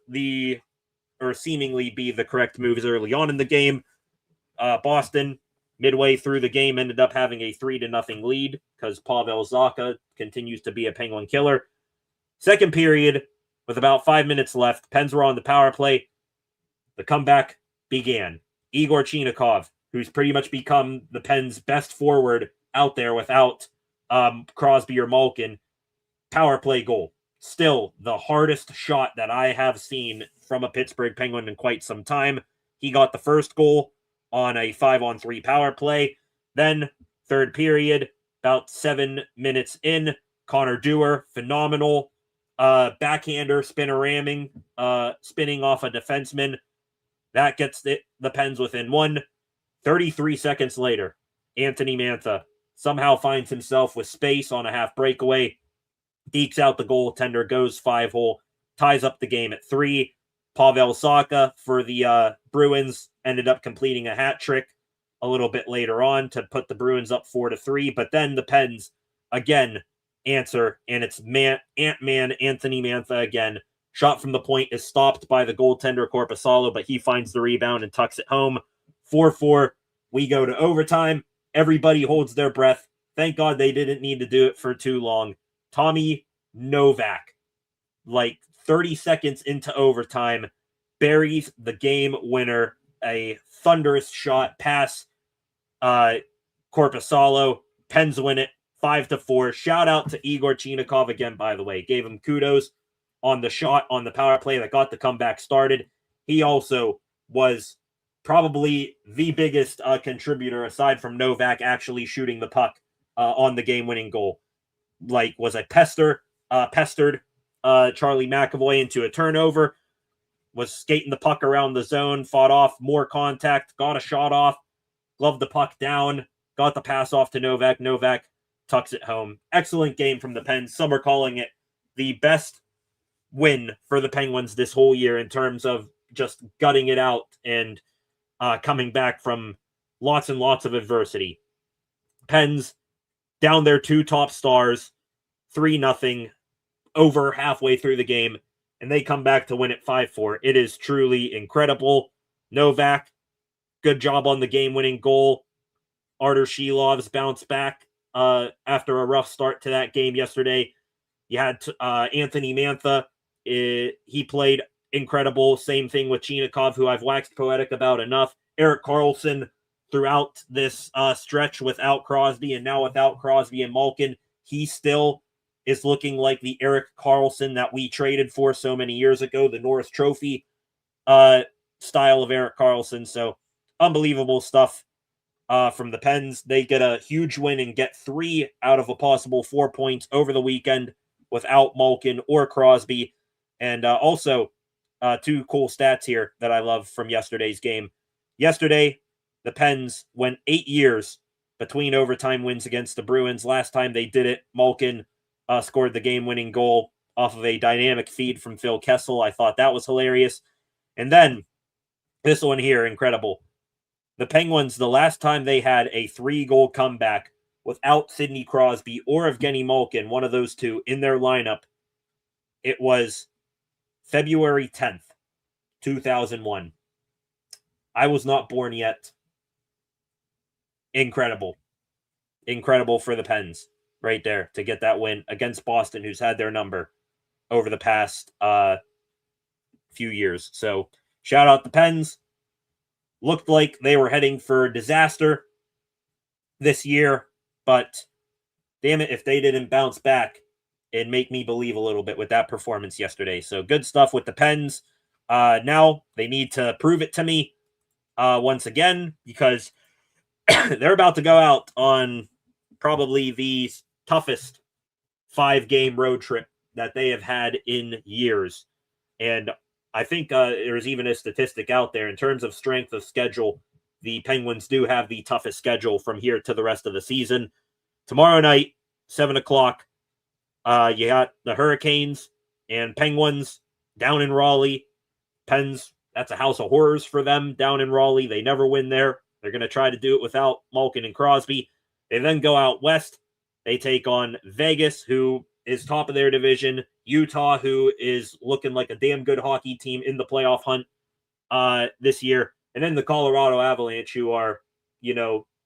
seemingly be the correct moves early on in the game. Boston, midway through the game, ended up having a 3-0 lead because Pavel Zacha continues to be a Penguin killer. Second period, with about 5 minutes left, Pens were on the power play. The comeback began. Igor Chinakhov, who's pretty much become the Pens' best forward out there without Crosby or Malkin, power play goal. Still the hardest shot that I have seen from a Pittsburgh Penguin in quite some time. He got the first goal on a 5-on-3 power play. Then, third period, about 7 minutes in, Connor Dewar, phenomenal backhander, spinning off a defenseman. That gets the Pens within one. 33 seconds later, Anthony Mantha somehow finds himself with space on a half breakaway, dekes out the goaltender, goes 5-hole, ties up the game at 3. Pavel Zacha for the Bruins ended up completing a hat trick a little bit later on to put the Bruins up 4-3. But then the Pens again answer, and it's Ant-Man Anthony Mantha again. Shot from the point is stopped by the goaltender Korpisalo, but he finds the rebound and tucks it home. 4-4. We go to overtime. Everybody holds their breath. Thank God they didn't need to do it for too long. Tommy Novak, like 30 seconds into overtime, buries the game winner. A thunderous shot past Korpisalo. Pens win it 5-4. Shout out to Igor Chinakhov again, by the way. Gave him kudos on the shot on the power play that got the comeback started. He also was probably the biggest contributor, aside from Novak actually shooting the puck on the game-winning goal. Was a pestered Charlie McAvoy into a turnover, was skating the puck around the zone, fought off more contact, got a shot off, gloved the puck down, got the pass off to Novak. Novak tucks it home. Excellent game from the Pens. Some are calling it the best win for the Penguins this whole year in terms of just gutting it out and coming back from lots and lots of adversity. Pens down their 2 top stars, 3-0, over halfway through the game, and they come back to win it 5-4. It is truly incredible. Novak, good job on the game-winning goal. Artur Shilov's bounce back after a rough start to that game yesterday. You had Anthony Mantha. He played incredible. Same thing with Chinakhov, who I've waxed poetic about enough. Erik Karlsson, throughout this stretch without Crosby and now without Crosby and Malkin, he still is looking like the Erik Karlsson that we traded for so many years ago, the Norris Trophy style of Erik Karlsson. So unbelievable stuff from the Pens. They get a huge win and get 3 out of a possible 4 points over the weekend without Malkin or Crosby. And also 2 cool stats here that I love from yesterday's game. Yesterday, the Pens went 8 years between overtime wins against the Bruins. Last time they did it, Malkin scored the game-winning goal off of a dynamic feed from Phil Kessel. I thought that was hilarious. And then, this one here, incredible. The Penguins, the last time they had a 3-goal comeback without Sidney Crosby or Evgeny Malkin, one of those two, in their lineup, it was February 10th, 2001. I was not born yet. Incredible. Incredible for the Pens right there to get that win against Boston, who's had their number over the past few years. So shout out the Pens. looked like they were heading for disaster this year, but damn it, if they didn't bounce back and make me believe a little bit with that performance yesterday. So good stuff with the Pens. Now they need to prove it to me once again, because they're about to go out on probably the toughest 5-game road trip that they have had in years. And I think there's even a statistic out there in terms of strength of schedule. The Penguins do have the toughest schedule from here to the rest of the season. Tomorrow night, 7 o'clock, you got the Hurricanes and Penguins down in Raleigh. Pens, that's a house of horrors for them down in Raleigh. They never win there. They're going to try to do it without Malkin and Crosby. They then go out west. They take on Vegas, who is top of their division. Utah, who is looking like a damn good hockey team in the playoff hunt this year. And then the Colorado Avalanche, who are,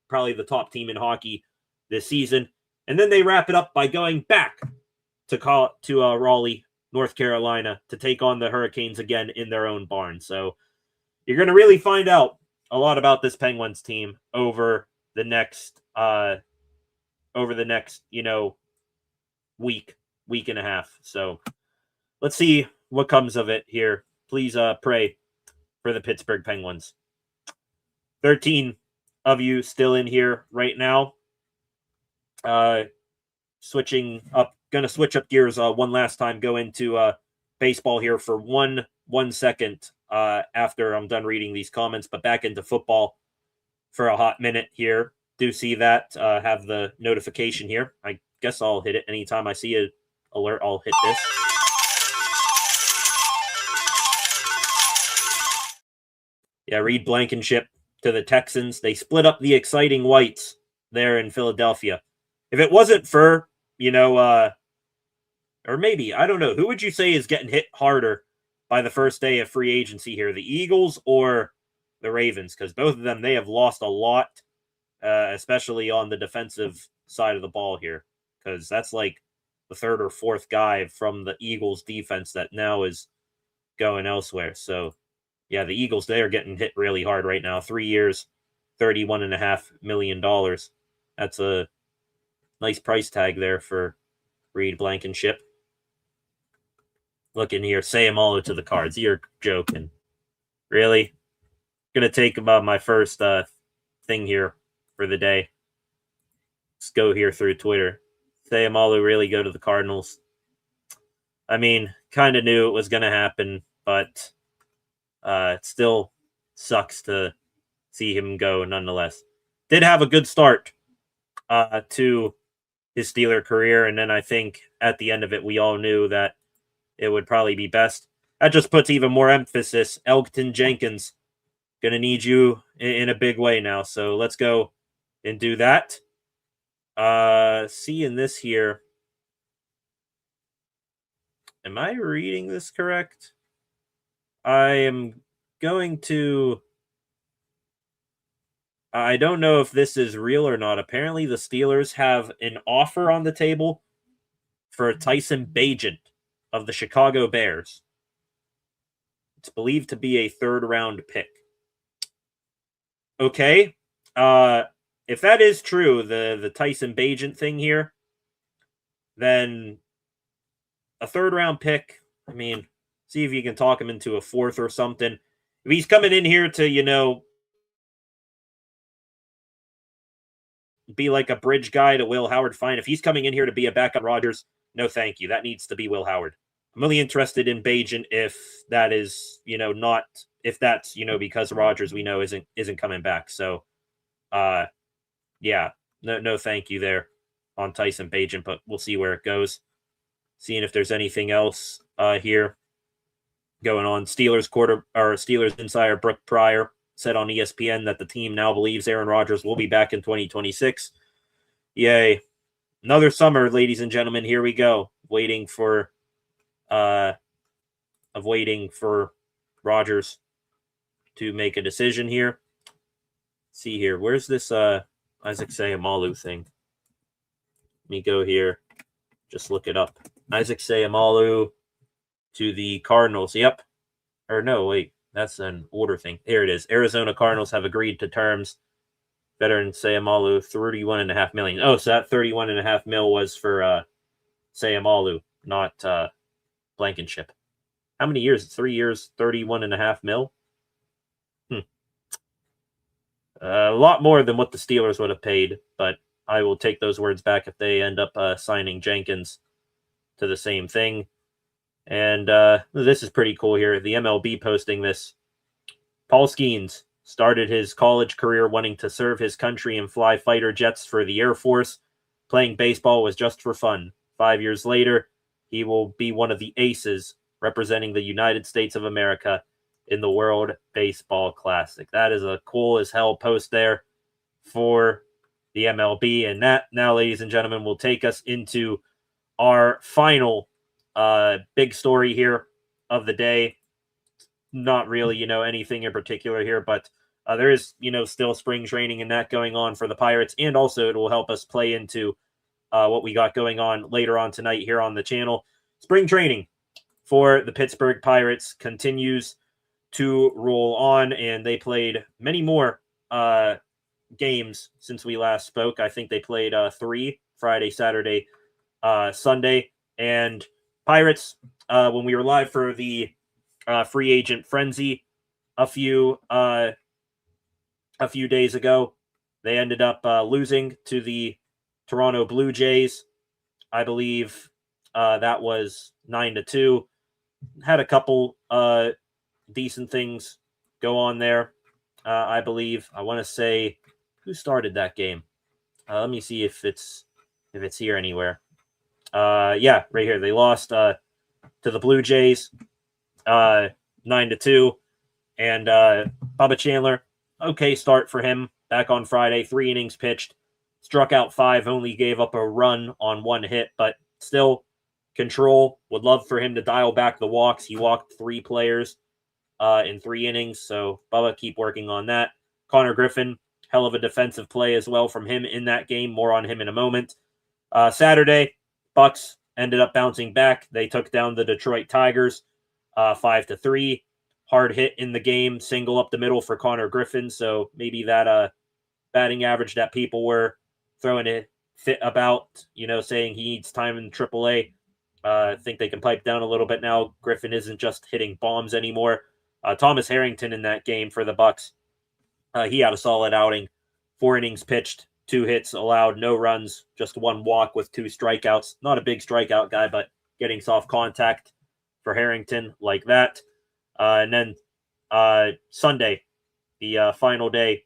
probably the top team in hockey this season. And then they wrap it up by going back to Raleigh, North Carolina, to take on the Hurricanes again in their own barn. So you're going to really find out a lot about this Penguins team over the next week and a half. So let's see what comes of it here. Please pray for the Pittsburgh Penguins. 13 of you still in here right now. Switching up, gonna switch up gears one last time, go into baseball here for one second after I'm done reading these comments, but back into football for a hot minute here. Do see that, have the notification here. I guess I'll hit it anytime I see an alert. I'll hit this. Yeah, Reed Blankenship to the Texans. They split up the exciting whites there in Philadelphia. If it wasn't for, or maybe, I don't know, who would you say is getting hit harder by the first day of free agency here, the Eagles or the Ravens? Because both of them, they have lost a lot, especially on the defensive side of the ball here, because that's like the third or fourth guy from the Eagles defense that now is going elsewhere. So, yeah, the Eagles, they are getting hit really hard right now. 3 years, $31.5 million. That's a nice price tag there for Reed Blankenship. Look in here, Sayamalo to the Cards. You're joking. Really? Gonna take my first thing here for the day. Let's go here through Twitter. Sayamalu really go to the Cardinals. I mean, kind of knew it was gonna happen, but it still sucks to see him go nonetheless. Did have a good start to his Steeler career, and then I think at the end of it, we all knew that it would probably be best. That just puts even more emphasis. Elgton Jenkins, gonna need you in a big way now, so let's go and do that. Seeing this here, am I reading this correct? I am going to... I don't know if this is real or not. Apparently, the Steelers have an offer on the table for Tyson Bagent of the Chicago Bears. It's believed to be a third-round pick. Okay. If that is true, the Tyson Bagent thing here, then a third-round pick, I mean, see if you can talk him into a fourth or something. If he's coming in here to, be like a bridge guy to Will Howard, fine. If he's coming in here to be a backup Rodgers, no thank you. That needs to be Will Howard. I'm really interested in Bagent if that is, not, if that's, because Rodgers we know isn't coming back. So, yeah, no thank you there on Tyson Bagent, but we'll see where it goes. Seeing if there's anything else here going on. Steelers insider Brooke Pryor said on ESPN that the team now believes Aaron Rodgers will be back in 2026. Yay. Another summer, ladies and gentlemen. Here we go. Waiting for Rodgers to make a decision here. Let's see here. Where's this Isaac Sayamalu thing? Let me go here. Just look it up. Isaac Sayamalu to the Cardinals. Yep. Or no, wait. That's an order thing. Here it is. Arizona Cardinals have agreed to terms. Veteran Sayamalu, $31.5 million. Oh, so that $31.5 million was for Sayamalu, not Blankenship. How many years? 3 years, $31.5 million. A lot more than what the Steelers would have paid, but I will take those words back if they end up signing Jenkins to the same thing. And this is pretty cool here. The MLB posting this. Paul Skeens started his college career wanting to serve his country and fly fighter jets for the Air Force. Playing baseball was just for fun. 5 years later, he will be one of the aces representing the United States of America in the World Baseball Classic. That is a cool as hell post there for the MLB. And that now, ladies and gentlemen, will take us into our final big story here of the day. Not really, anything in particular here, but there is, still spring training and that going on for the Pirates. And also it will help us play into what we got going on later on tonight here on the channel. Spring training for the Pittsburgh Pirates continues to roll on, and they played many more games since we last spoke. I think they played 3 Friday, Saturday, Sunday. And Pirates, when we were live for the free agent frenzy a few days ago, they ended up losing to the Toronto Blue Jays. I believe that was 9-2. Had a couple decent things go on there. I believe, I want to say, who started that game? Let me see if it's here anywhere. Yeah, right here. They lost to the Blue Jays 9-2. And Bubba Chandler, okay start for him back on Friday. 3 innings pitched, struck out 5, only gave up a run on 1 hit, but still control. Would love for him to dial back the walks. He walked 3 players in 3 innings, so Bubba, keep working on that. Connor Griffin, hell of a defensive play as well from him in that game. More on him in a moment. Saturday, Bucks ended up bouncing back. They took down the Detroit Tigers 5-3. Hard hit in the game, single up the middle for Connor Griffin, so maybe that batting average that people were throwing it fit about, saying he needs time in AAA. I think they can pipe down a little bit now. Griffin isn't just hitting bombs anymore. Thomas Harrington in that game for the Bucks. He had a solid outing. 4 innings pitched, 2 hits allowed, no runs, just 1 walk with 2 strikeouts. Not a big strikeout guy, but getting soft contact for Harrington like that. And then Sunday, the final day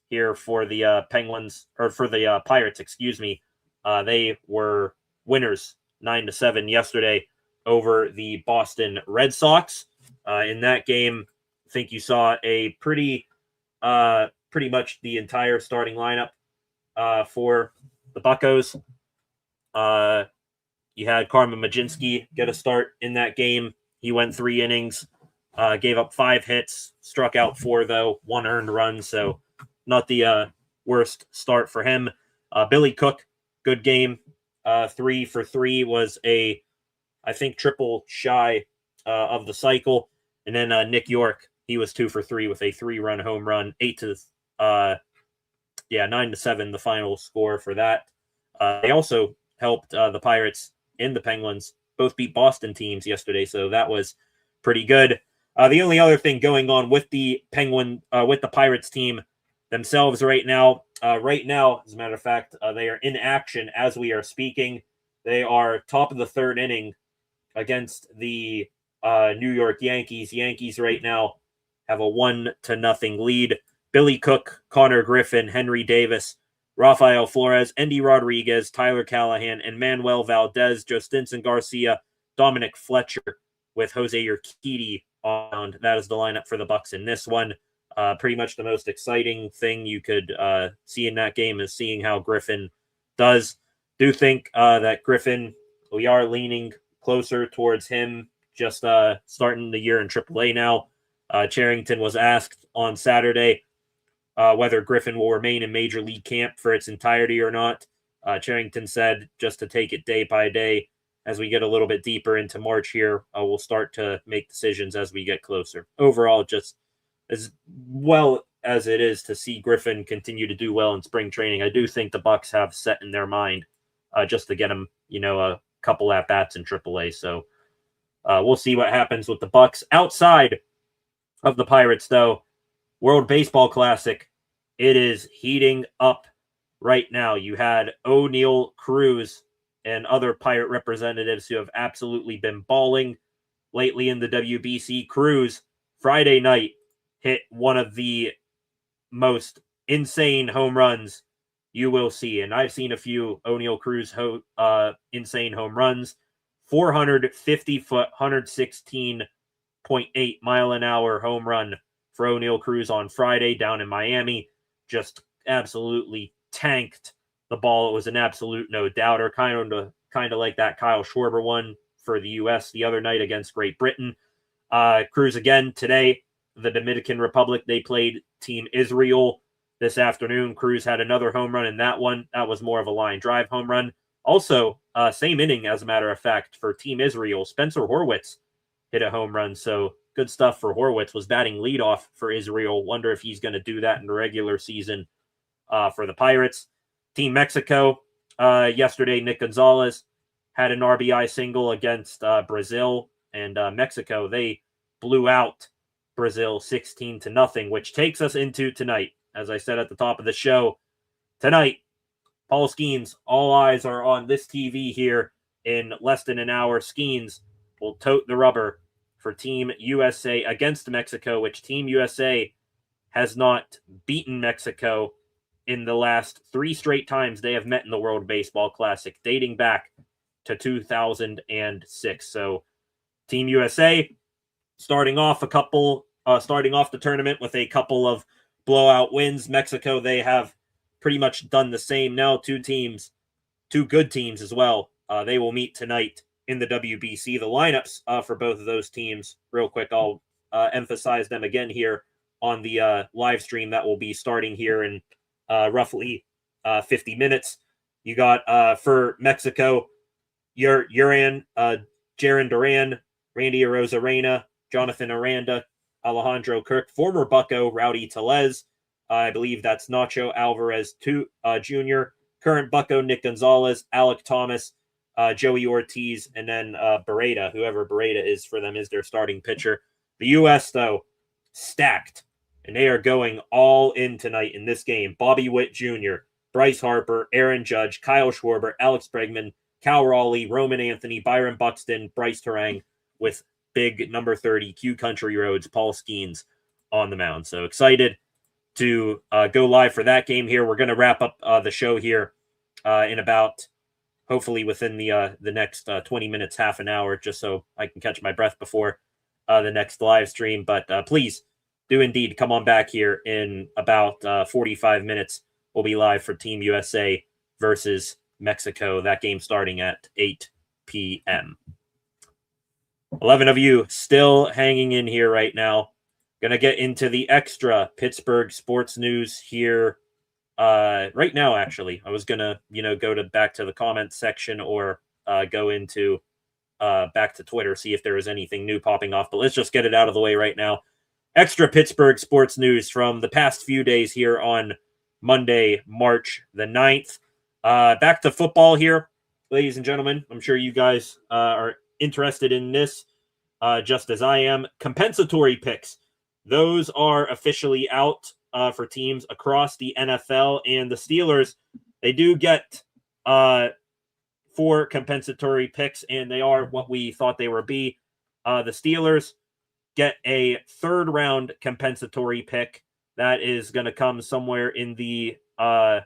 here for the Penguins, or for the Pirates, excuse me. They were winners 9-7 yesterday over the Boston Red Sox. In that game, I think you saw a pretty much the entire starting lineup for the Buccos. You had Carmen Majinski get a start in that game. He went 3 innings, gave up 5 hits, struck out 4 though, 1 earned run, so not the worst start for him. Billy Cook, good game. 3 for 3 was a, I think, triple shy of the cycle. And then Nick York, he was 2 for 3 with a 3-run home run. 9-7, the final score for that. They also helped the Pirates and the Penguins both beat Boston teams yesterday, so that was pretty good. The only other thing going on with the Pirates team themselves right now, as a matter of fact, they are in action as we are speaking. They are top of the 3rd inning against the New York Yankees. Yankees right now have a 1-0 lead. Billy Cook, Connor Griffin, Henry Davis, Rafael Flores, Endy Rodriguez, Tyler Callahan, and Manuel Valdez, Jostinson Garcia, Dominic Fletcher with Jose Urquidy on. That is the lineup for the Bucks in this one. Pretty much the most exciting thing you could see in that game is seeing how Griffin does. Do think that Griffin, we are leaning closer towards him just starting the year in AAA now. Charrington was asked on Saturday whether Griffin will remain in Major League camp for its entirety or not. Charrington said just to take it day by day. As we get a little bit deeper into March here, we'll start to make decisions as we get closer. Overall, just as well as it is to see Griffin continue to do well in spring training, I do think the Bucks have set in their mind just to get him, a couple at bats in AAA. So we'll see what happens with the Bucks. Outside of the Pirates, though, World Baseball Classic, it is heating up right now. You had O'Neal Cruz and other Pirate representatives who have absolutely been balling lately in the WBC. Cruz, Friday night, hit one of the most insane home runs you will see. And I've seen a few O'Neal Cruz insane home runs. 450-foot, 116.8 mile an hour home run for O'Neal Cruz on Friday down in Miami. Just absolutely tanked the ball. It was an absolute no-doubter, kind of like that Kyle Schwarber one for the U.S. the other night against Great Britain. Cruz again today, the Dominican Republic, they played Team Israel this afternoon. Cruz had another home run in that one. That was more of a line drive home run. Also, same inning, as a matter of fact, for Team Israel. Spencer Horwitz hit a home run, so good stuff for Horwitz. Was batting leadoff for Israel. Wonder if he's going to do that in the regular season for the Pirates. Team Mexico, yesterday, Nick Gonzalez had an RBI single against Brazil, and Mexico, they blew out Brazil 16-0, which takes us into tonight. As I said at the top of the show, tonight, Paul Skeens, all eyes are on this TV here in less than an hour. Skeens will tote the rubber for Team USA against Mexico, which Team USA has not beaten Mexico in the last 3 straight times they have met in the World Baseball Classic, dating back to 2006. So Team USA starting off the tournament with a couple of blowout wins. Mexico, they have pretty much done the same now. 2 good teams as well. They will meet tonight in the WBC. The lineups for both of those teams, real quick, I'll emphasize them again here on the live stream that will be starting here in roughly 50 minutes. You got for Mexico, Jaron Duran, Randy Arozarena, Jonathan Aranda, Alejandro Kirk, former Bucco Rowdy Tellez. I believe that's Nacho Alvarez Jr., current Bucco Nick Gonzalez, Alec Thomas, Joey Ortiz, and then Beretta, whoever Beretta is for them, is their starting pitcher. The U.S., though, stacked, and they are going all in tonight in this game. Bobby Witt Jr., Bryce Harper, Aaron Judge, Kyle Schwarber, Alex Bregman, Cal Raleigh, Roman Anthony, Byron Buxton, Bryce Terang, with big number 30 Q Country Roads, Paul Skeens on the mound. So excited to go live for that game here. We're going to wrap up the show here in about, hopefully within the next 20 minutes, half an hour, just so I can catch my breath before the next live stream. But please do indeed come on back here in about 45 minutes. We'll be live for Team USA versus Mexico. That game starting at 8 p.m. 11 of you still hanging in here right now. Going to get into the extra Pittsburgh sports news here right now, actually. I was going to, go back to the comments section or go into back to Twitter, see if there was anything new popping off. But let's just get it out of the way right now. Extra Pittsburgh sports news from the past few days here on Monday, March the 9th. Back to football here, ladies and gentlemen. I'm sure you guys are interested in this just as I am. Compensatory picks. Those are officially out for teams across the NFL, and the Steelers, they do get 4 compensatory picks, and they are what we thought they would be. The Steelers get a 3rd round compensatory pick that is going to come somewhere in the I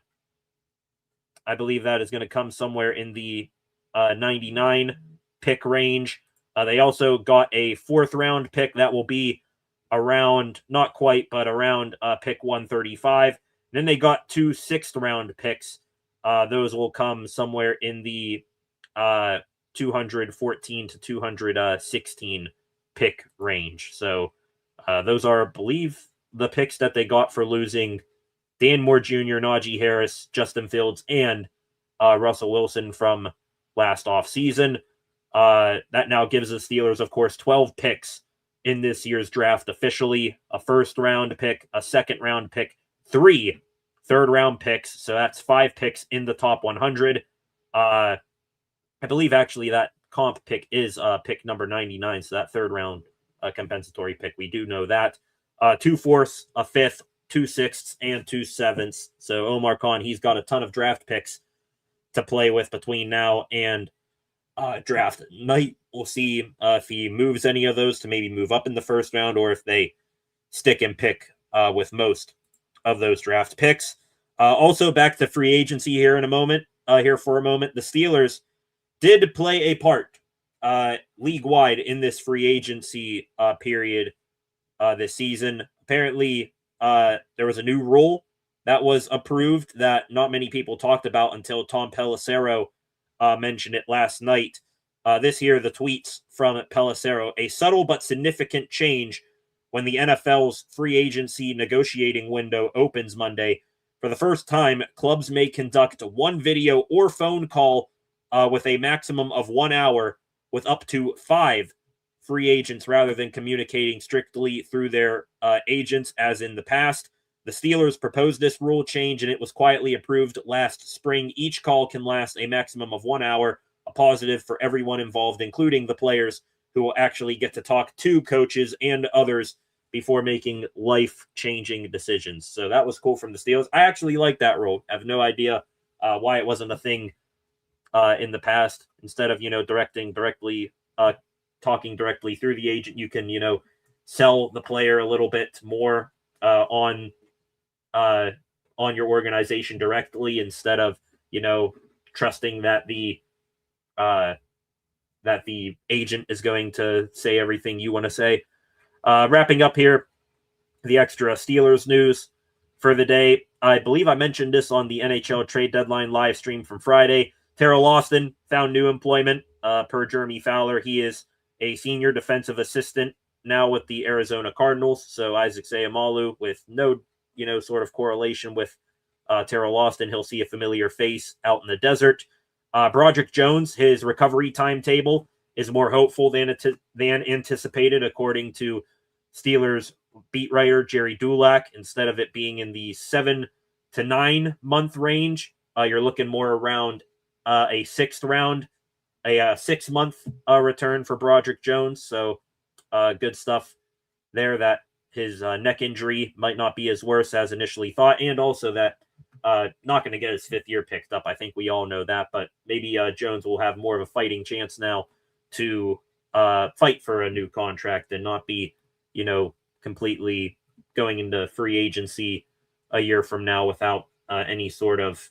believe that is going to come somewhere in the 99 pick range. They also got a 4th round pick that will be around, not quite, but around pick 135. Then they got 2 6th round picks. Those will come somewhere in the 214 to 216 pick range. So those are, I believe, the picks that they got for losing Dan Moore Jr., Najee Harris, Justin Fields, and Russell Wilson from last offseason. That now gives the Steelers, of course, 12 picks in this year's draft officially: a first-round pick, a second-round pick, 3 third-round picks. So that's 5 picks in the top 100. I believe actually that comp pick is pick number 99. So that third-round compensatory pick, we do know that. 2 fourths, a fifth, 2 sixths, and 2 sevenths. So Omar Khan, he's got a ton of draft picks to play with between now and draft night. We'll see if he moves any of those to maybe move up in the first round, or if they stick and pick with most of those draft picks. Also, back to free agency here in a moment. Here for a moment, the Steelers did play a part league-wide in this free agency period this season. Apparently, there was a new rule that was approved that not many people talked about until Tom Pelissero mentioned it last night. This year, the tweets from Pelissero: a subtle but significant change when the NFL's free agency negotiating window opens Monday. For the first time, clubs may conduct one video or phone call with a maximum of 1 hour with up to 5 free agents rather than communicating strictly through their agents as in the past. The Steelers proposed this rule change, and it was quietly approved last spring. Each call can last a maximum of 1 hour, a positive for everyone involved, including the players, who will actually get to talk to coaches and others before making life-changing decisions. So that was cool from the Steelers. I actually like that rule. I have no idea why it wasn't a thing in the past. Instead of, talking directly through the agent, you can, sell the player a little bit more on your organization directly, instead of, trusting that the agent is going to say everything you want to say. Wrapping up here, the extra Steelers news for the day. I believe I mentioned this on the NHL trade deadline live stream from Friday. Terrell Austin found new employment per Jeremy Fowler. He is a senior defensive assistant now with the Arizona Cardinals. So Isaac Seumalo, with no, sort of correlation with Terrell Austin. He'll see a familiar face out in the desert. Broderick Jones, his recovery timetable is more hopeful than anticipated, according to Steelers beat writer Jerry Dulac. Instead of it being in the 7 to 9 month range, you're looking more around a 6th 6-month return for Broderick Jones. So good stuff there, that his neck injury might not be as worse as initially thought, and also that not going to get his 5th year picked up. I think we all know that, but maybe Jones will have more of a fighting chance now to fight for a new contract and not be, completely going into free agency a year from now without any sort of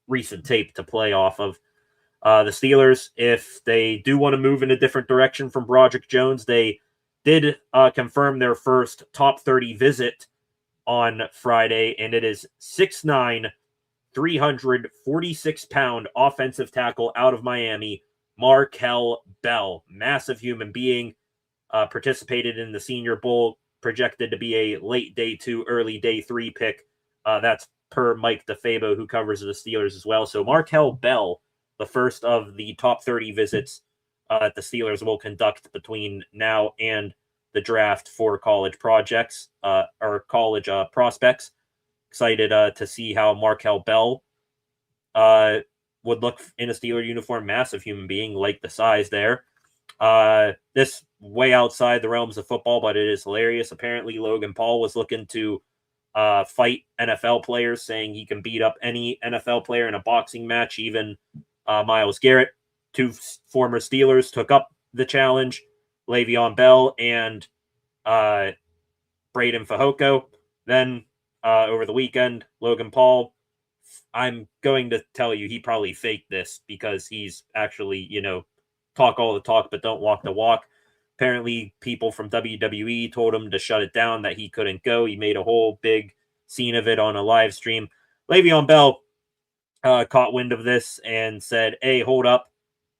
recent tape to play off of. The Steelers, if they do want to move in a different direction from Broderick Jones, they did confirm their first top 30 visit on Friday, and it is 6'9", 346-pound offensive tackle out of Miami, Markel Bell. Massive human being, participated in the Senior Bowl, projected to be a late day 2, early day 3 pick. That's per Mike DeFabo, who covers the Steelers as well. So Markel Bell, the first of the top 30 visits that the Steelers will conduct between now and the draft for college projects or college prospects. Excited to see how Markel Bell would look in a Steeler uniform. Massive human being, like the size there. This way outside the realms of football, but it is hilarious. Apparently, Logan Paul was looking to fight NFL players, saying he can beat up any NFL player in a boxing match, even Myles Garrett. 2 former Steelers took up the challenge, Le'Veon Bell and Braden Fajoko. Then over the weekend, Logan Paul, I'm going to tell you, he probably faked this because he's actually, talk all the talk but don't walk the walk. Apparently, people from WWE told him to shut it down, that he couldn't go. He made a whole big scene of it on a live stream. Le'Veon Bell caught wind of this and said, hey, hold up.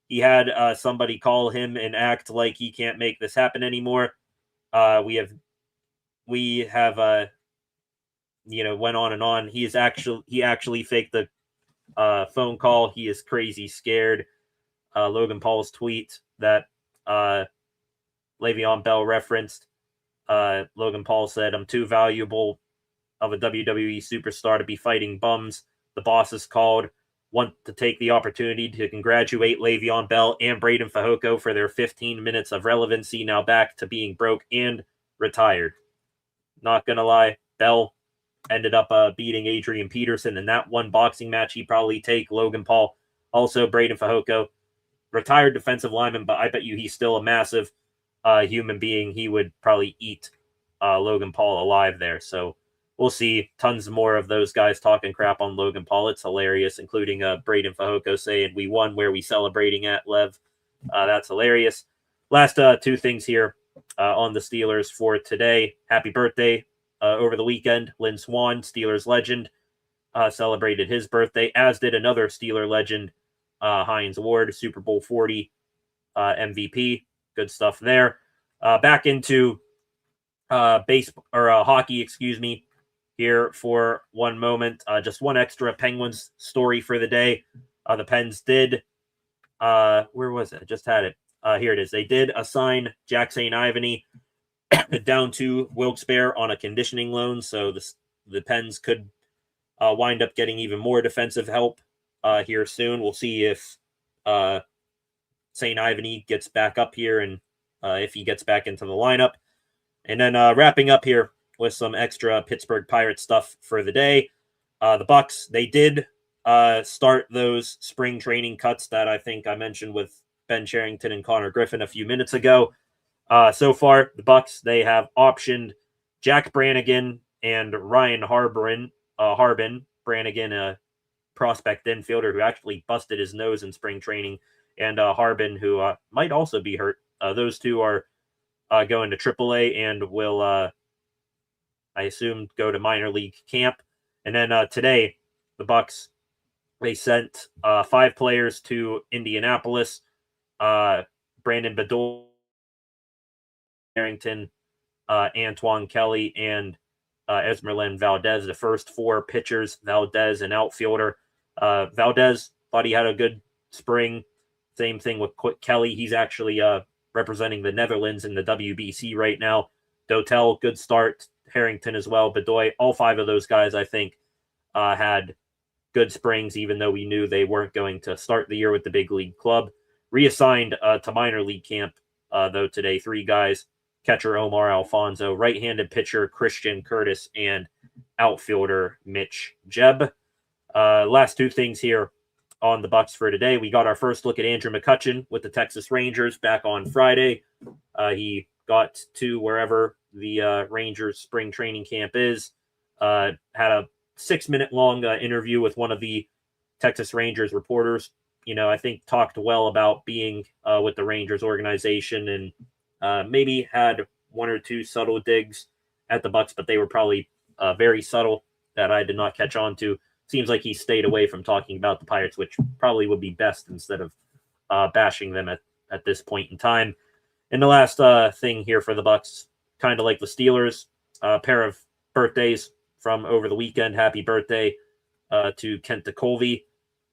He had somebody call him and act like he can't make this happen anymore. We have went on and on. He actually faked the phone call. He is crazy scared. Logan Paul's tweet that Le'Veon Bell referenced. Logan Paul said, "I'm too valuable of a WWE superstar to be fighting bums. The boss is called. Want to take the opportunity to congratulate Le'Veon Bell and Braden Fajoko for their 15 minutes of relevancy, now back to being broke and retired." Not gonna lie, Bell ended up beating Adrian Peterson in that one boxing match. He'd probably take Logan Paul. Also, Braden Fajoko, retired defensive lineman, but I bet you he's still a massive human being. He would probably eat Logan Paul alive there. So we'll see tons more of those guys talking crap on Logan Paul. It's hilarious, including Braden Fajoko saying, "We won, where we celebrating at, Lev." That's hilarious. Last two things here on the Steelers for today. Happy birthday over the weekend. Lynn Swann, Steelers legend, celebrated his birthday, as did another Steeler legend, Hines Ward, Super Bowl 40 MVP. Good stuff there. Back into baseball or hockey, excuse me, here for one moment. Just one extra Penguins story for the day. The Pens did, where was it? I just had it. Here it is. They did assign Jack St. Ivany down to Wilkes-Barre on a conditioning loan, so the Pens could wind up getting even more defensive help here soon. We'll see if St. Ivany gets back up here and if he gets back into the lineup. And then wrapping up here with some extra Pittsburgh Pirates stuff for the day. The Bucks, they did start those spring training cuts that I think I mentioned with Ben Cherington and Connor Griffin a few minutes ago. So far, the Bucks, they have optioned Jack Brannigan and Ryan Harbin. Brannigan, a prospect infielder who actually busted his nose in spring training, and Harbin, who might also be hurt. Those two are going to AAA and will, I assume, go to minor league camp. And then today, the Bucks, they sent 5 players to Indianapolis. Brandon Bedoya, Harrington, Antoine Kelly, and Esmeralyn Valdez, the first 4 pitchers. Valdez, an outfielder. Valdez thought he had a good spring. Same thing with Kelly. He's actually representing the Netherlands in the WBC right now. Dotel, good start. Harrington as well. Bedoya, all 5 of those guys, I think, had good springs, even though we knew they weren't going to start the year with the big league club. Reassigned to minor league camp, though, today. 3 guys. Catcher Omar Alfonso, right-handed pitcher Christian Curtis, and outfielder Mitch Jebb. Last 2 things here on the Bucks for today. We got our first look at Andrew McCutchen with the Texas Rangers back on Friday. He got to wherever the Rangers spring training camp is. Had a 6-minute long interview with one of the Texas Rangers reporters. You know, I think talked well about being with the Rangers organization, and maybe had 1 or 2 subtle digs at the Bucks, but they were probably very subtle that I did not catch on to. Seems like he stayed away from talking about the Pirates, which probably would be best instead of bashing them at this point in time. And the last thing here for the Bucks, kind of like the Steelers, a pair of birthdays from over the weekend. Happy birthday to Kent DeColvey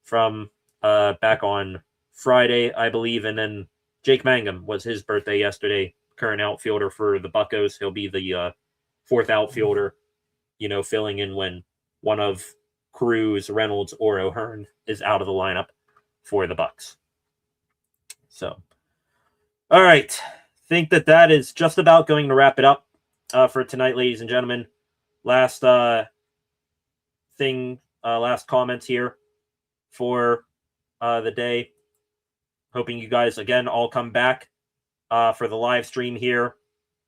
from back on Friday, I believe. And then Jake Mangum was his birthday yesterday, current outfielder for the Buccos. He'll be the 4th outfielder, you know, filling in when one of Cruz, Reynolds, or O'Hearn is out of the lineup for the Bucks. So, all right. Think that is just about going to wrap it up for tonight, ladies and gentlemen. Last last comments here for the day. Hoping you guys, again, all come back for the live stream here.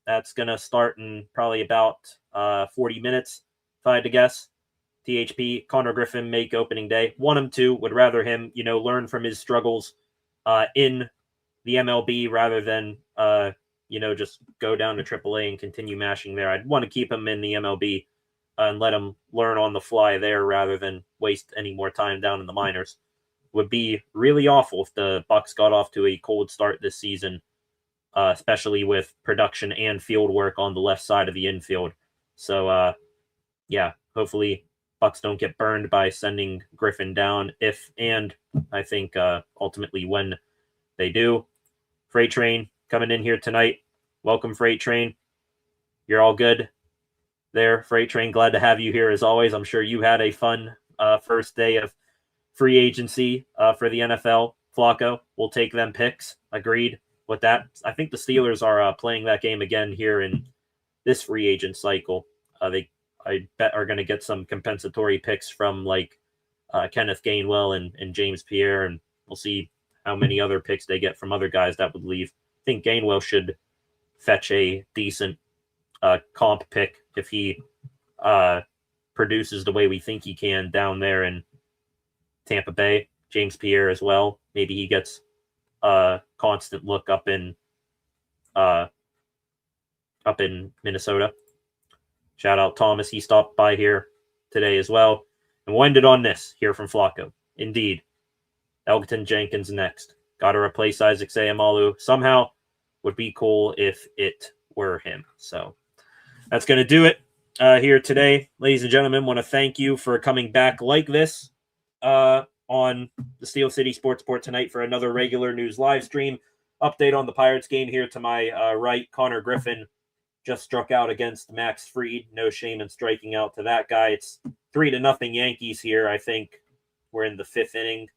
That's going to start in probably about 40 minutes, if I had to guess. THP, Connor Griffin, make opening day. Want him to, would rather him, you know, learn from his struggles in the MLB rather than, you know, just go down to AAA and continue mashing there. I'd want to keep him in the MLB and let him learn on the fly there rather than waste any more time down in the minors. Would be really awful if the Bucks got off to a cold start this season, especially with production and field work on the left side of the infield. So, yeah, hopefully Bucks don't get burned by sending Griffin down if, and I think ultimately when they do. Freight Train coming in here tonight. Welcome, Freight Train. You're all good there, Freight Train. Glad to have you here as always. I'm sure you had a fun first day of free agency for the NFL. Flacco, we'll take them picks. Agreed with that. I think the Steelers are playing that game again here in this free agent cycle. I bet, are going to get some compensatory picks from like Kenneth Gainwell and James Pierre, and we'll see how many other picks they get from other guys that would leave. I think Gainwell should fetch a decent comp pick if he produces the way we think he can down there in Tampa Bay. James Pierre as well. Maybe he gets a constant look up in Minnesota. Shout out Thomas. He stopped by here today as well. And we'll end it on this here from Flacco. Indeed. Elgton Jenkins next. Got to replace Isaac Seumalo. Somehow would be cool if it were him. So that's going to do it here today. Ladies and gentlemen, want to thank you for coming back like this on the Steel City Sports Report tonight for another regular news live stream. Update on the Pirates game here to my right. Connor Griffin just struck out against Max Fried. No shame in striking out to that guy. It's 3-0 Yankees here. I think we're in the 5th inning,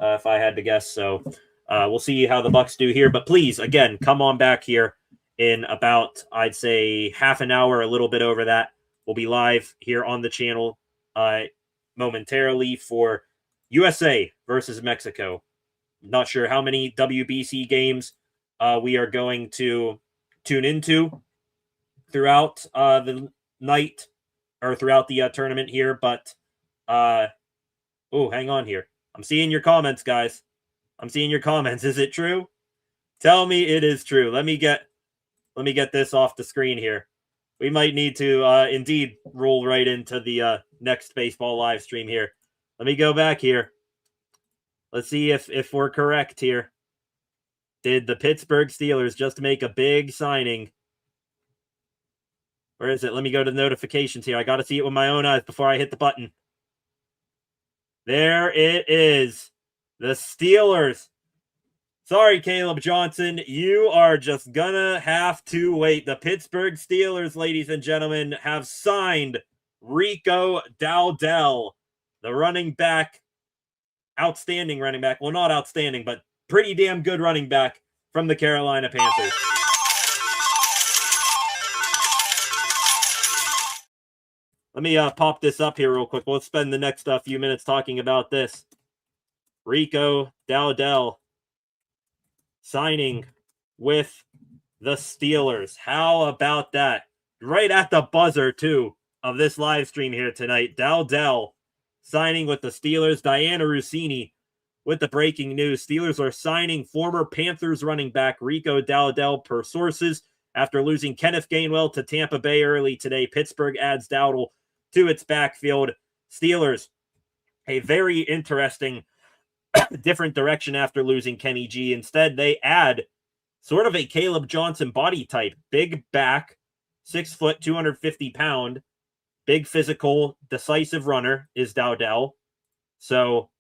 if I had to guess. So we'll see how the Bucks do here. But please, again, come on back here in about, I'd say, half an hour, a little bit over that. We'll be live here on the channel momentarily for USA versus Mexico. Not sure how many WBC games we are going to tune into throughout the night or throughout the tournament here, but hang on here. I'm seeing your comments, guys. I'm seeing your comments. Is it true? Tell me it is true. Let me get this off the screen here. We might need to indeed roll right into the next baseball live stream here. Let me go back here. Let's see if we're correct here. Did the Pittsburgh Steelers just make a big signing? Where is it? Let me go to the notifications here. I got to see it with my own eyes before I hit the button. There it is. The Steelers. Sorry, Caleb Johnson. You are just gonna have to wait. The Pittsburgh Steelers, ladies and gentlemen, have signed Rico Dowdell, the running back. Outstanding running back. Well, not outstanding, but pretty damn good running back from the Carolina Panthers. Let me pop this up here real quick. We'll spend the next few minutes talking about this. Rico Dowdell signing with the Steelers. How about that? Right at the buzzer, too, of this live stream here tonight. Dowdell signing with the Steelers. Diana Rossini with the breaking news. Steelers are signing former Panthers running back Rico Dowdell per sources. After losing Kenneth Gainwell to Tampa Bay early today, Pittsburgh adds Dowdell to its backfield. Steelers, a very interesting different direction after losing Kenny G. Instead, they add sort of a Caleb Johnson body type. Big back, 6 foot, 250 pound, big physical, decisive runner is Dowdell. So,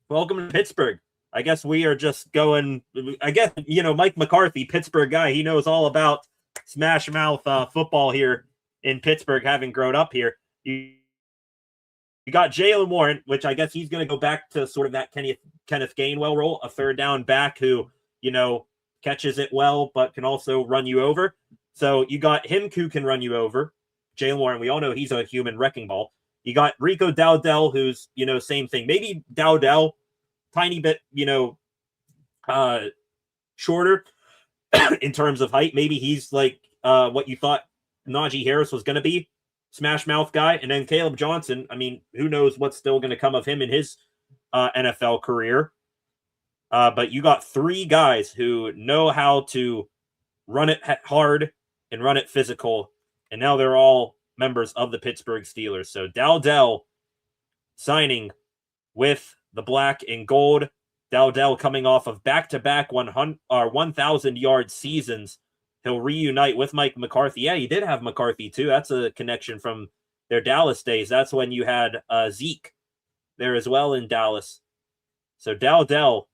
welcome to Pittsburgh. I guess we are just going, I guess, Mike McCarthy, Pittsburgh guy, he knows all about smash mouth football here in Pittsburgh, having grown up here. You got Jaylen Warren, which I guess he's going to go back to sort of that Kenneth Gainwell role, a third down back who, catches it well, but can also run you over. So you got him who can run you over. Jaylen Warren, we all know he's a human wrecking ball. You got Rico Dowdell, who's, same thing. Maybe Dowdell, tiny bit, shorter in terms of height. Maybe he's like what you thought Najee Harris was going to be. Smash mouth guy. And then Caleb Johnson, I mean, who knows what's still going to come of him in his NFL career. But you got 3 guys who know how to run it hard and run it physical. And now they're all members of the Pittsburgh Steelers. So Dowdell signing with the black and gold. Dowdell coming off of back-to-back 1,000-yard seasons. He'll reunite with Mike McCarthy. Yeah, he did have McCarthy, too. That's a connection from their Dallas days. That's when you had Zeke there as well in Dallas. So Dowdell,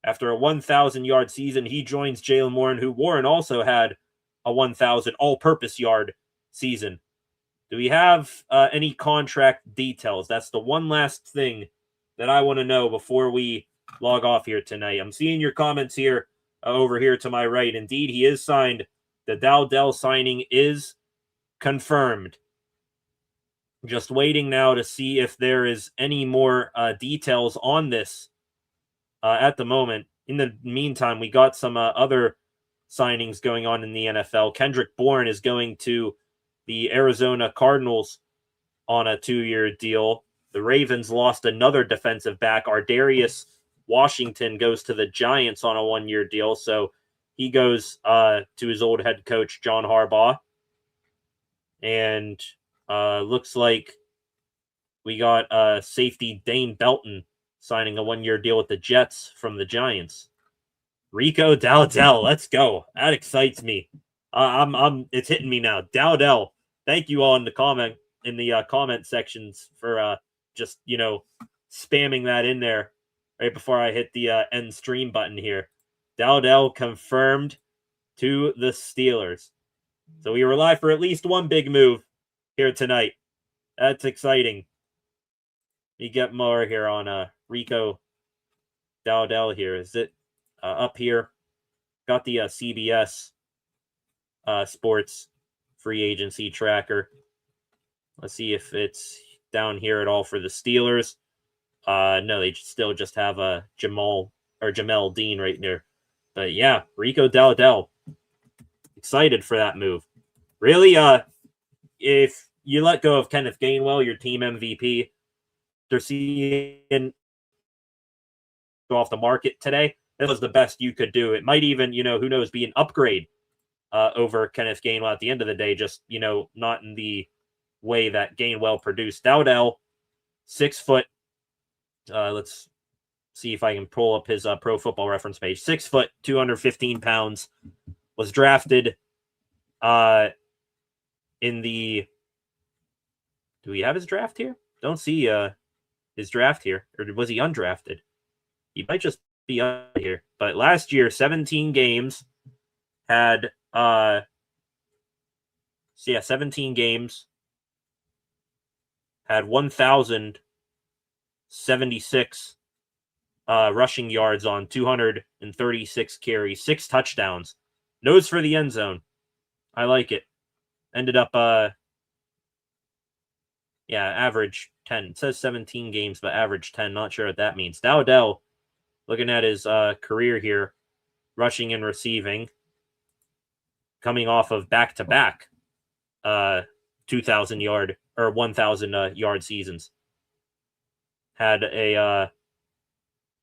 After a 1,000-yard season, he joins Jaylen Warren, who Warren also had a 1,000 all-purpose yard season. Do we have any contract details? That's the one last thing that I want to know before we log off here tonight. I'm seeing your comments here over here to my right. Indeed, he is signed. The Dowdell signing is confirmed. Just waiting now to see if there is any more details on this at the moment. In the meantime, we got some other signings going on in the NFL. Kendrick Bourne is going to the Arizona Cardinals on a 2-year deal. The Ravens lost another defensive back. Ardarius Washington goes to the Giants on a 1-year deal. So he goes to his old head coach, John Harbaugh. And looks like we got safety Dane Belton signing a 1-year deal with the Jets from the Giants. Rico Dowdell, let's go. That excites me. It's hitting me now. Dowdell, thank you all in the comment sections for just spamming that in there right before I hit the end stream button here. Dowdell confirmed to the Steelers. So we rely for at least one big move here tonight. That's exciting. We get more here on Rico Dowdell here. Is it up here? Got the CBS Sports free agency tracker. Let's see if it's down here at all for the Steelers. No, they still just have Jamel Dean right there. But yeah, Rico Dowdell. Excited for that move. Really, if you let go of Kenneth Gainwell, your team MVP, they're seeing go off the market today. It was the best you could do. It might even, who knows, be an upgrade over Kenneth Gainwell at the end of the day, just, not in the way that Gainwell produced. Dowdell, 6 foot. Let's see if I can pull up his Pro Football Reference page. 6 foot, 215 pounds. Was drafted in the... Do we have his draft here? Don't see his draft here. Or was he undrafted? He might just be up here. But last year, 17 games. Had 17 games. Had 1,076 rushing yards on 236 carries, 6 touchdowns. Nose for the end zone. I like it. Ended up, average 10. It says 17 games, but average 10. Not sure what that means. Dowdell, looking at his career here, rushing and receiving, coming off of back-to-back 2,000-yard or 1,000-yard seasons. Had a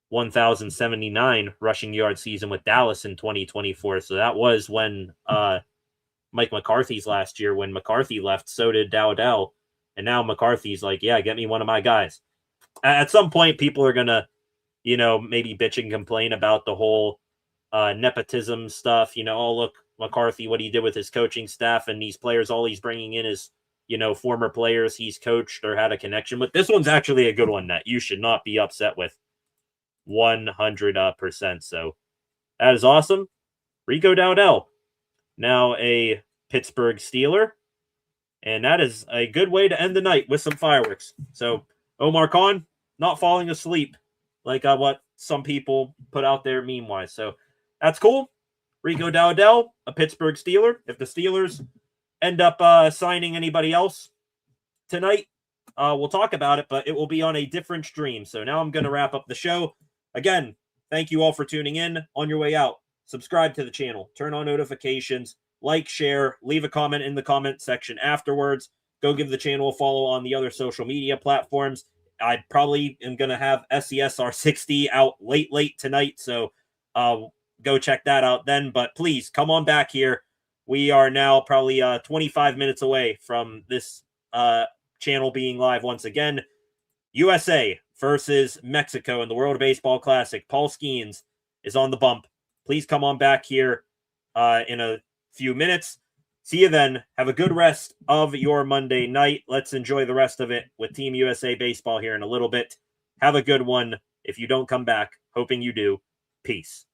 1,079 rushing yard season with Dallas in 2024. So that was when Mike McCarthy's last year. When McCarthy left, so did Dowdell. And now McCarthy's like, yeah, get me one of my guys. At some point, people are going to, maybe bitch and complain about the whole nepotism stuff. Oh, look, McCarthy, what he did with his coaching staff and these players, all he's bringing in is, former players he's coached or had a connection with. This one's actually a good one that you should not be upset with. 100%. So that is awesome. Rico Dowdell, now a Pittsburgh Steeler. And that is a good way to end the night with some fireworks. So Omar Khan, not falling asleep like what some people put out there meme-wise. So that's cool. Rico Dowdell, a Pittsburgh Steeler. If the Steelers end up signing anybody else tonight, we'll talk about it, but it will be on a different stream. So now I'm going to wrap up the show. Again, thank you all for tuning in. On your way out, subscribe to the channel, turn on notifications, like, share, leave a comment in the comment section afterwards. Go give the channel a follow on the other social media platforms. I probably am going to have SESR60 out late tonight, so go check that out then. But please, come on back here. We are now probably 25 minutes away from this channel being live once again. USA versus Mexico in the World Baseball Classic. Paul Skeens is on the bump. Please come on back here in a few minutes. See you then. Have a good rest of your Monday night. Let's enjoy the rest of it with Team USA Baseball here in a little bit. Have a good one. If you don't come back, hoping you do. Peace.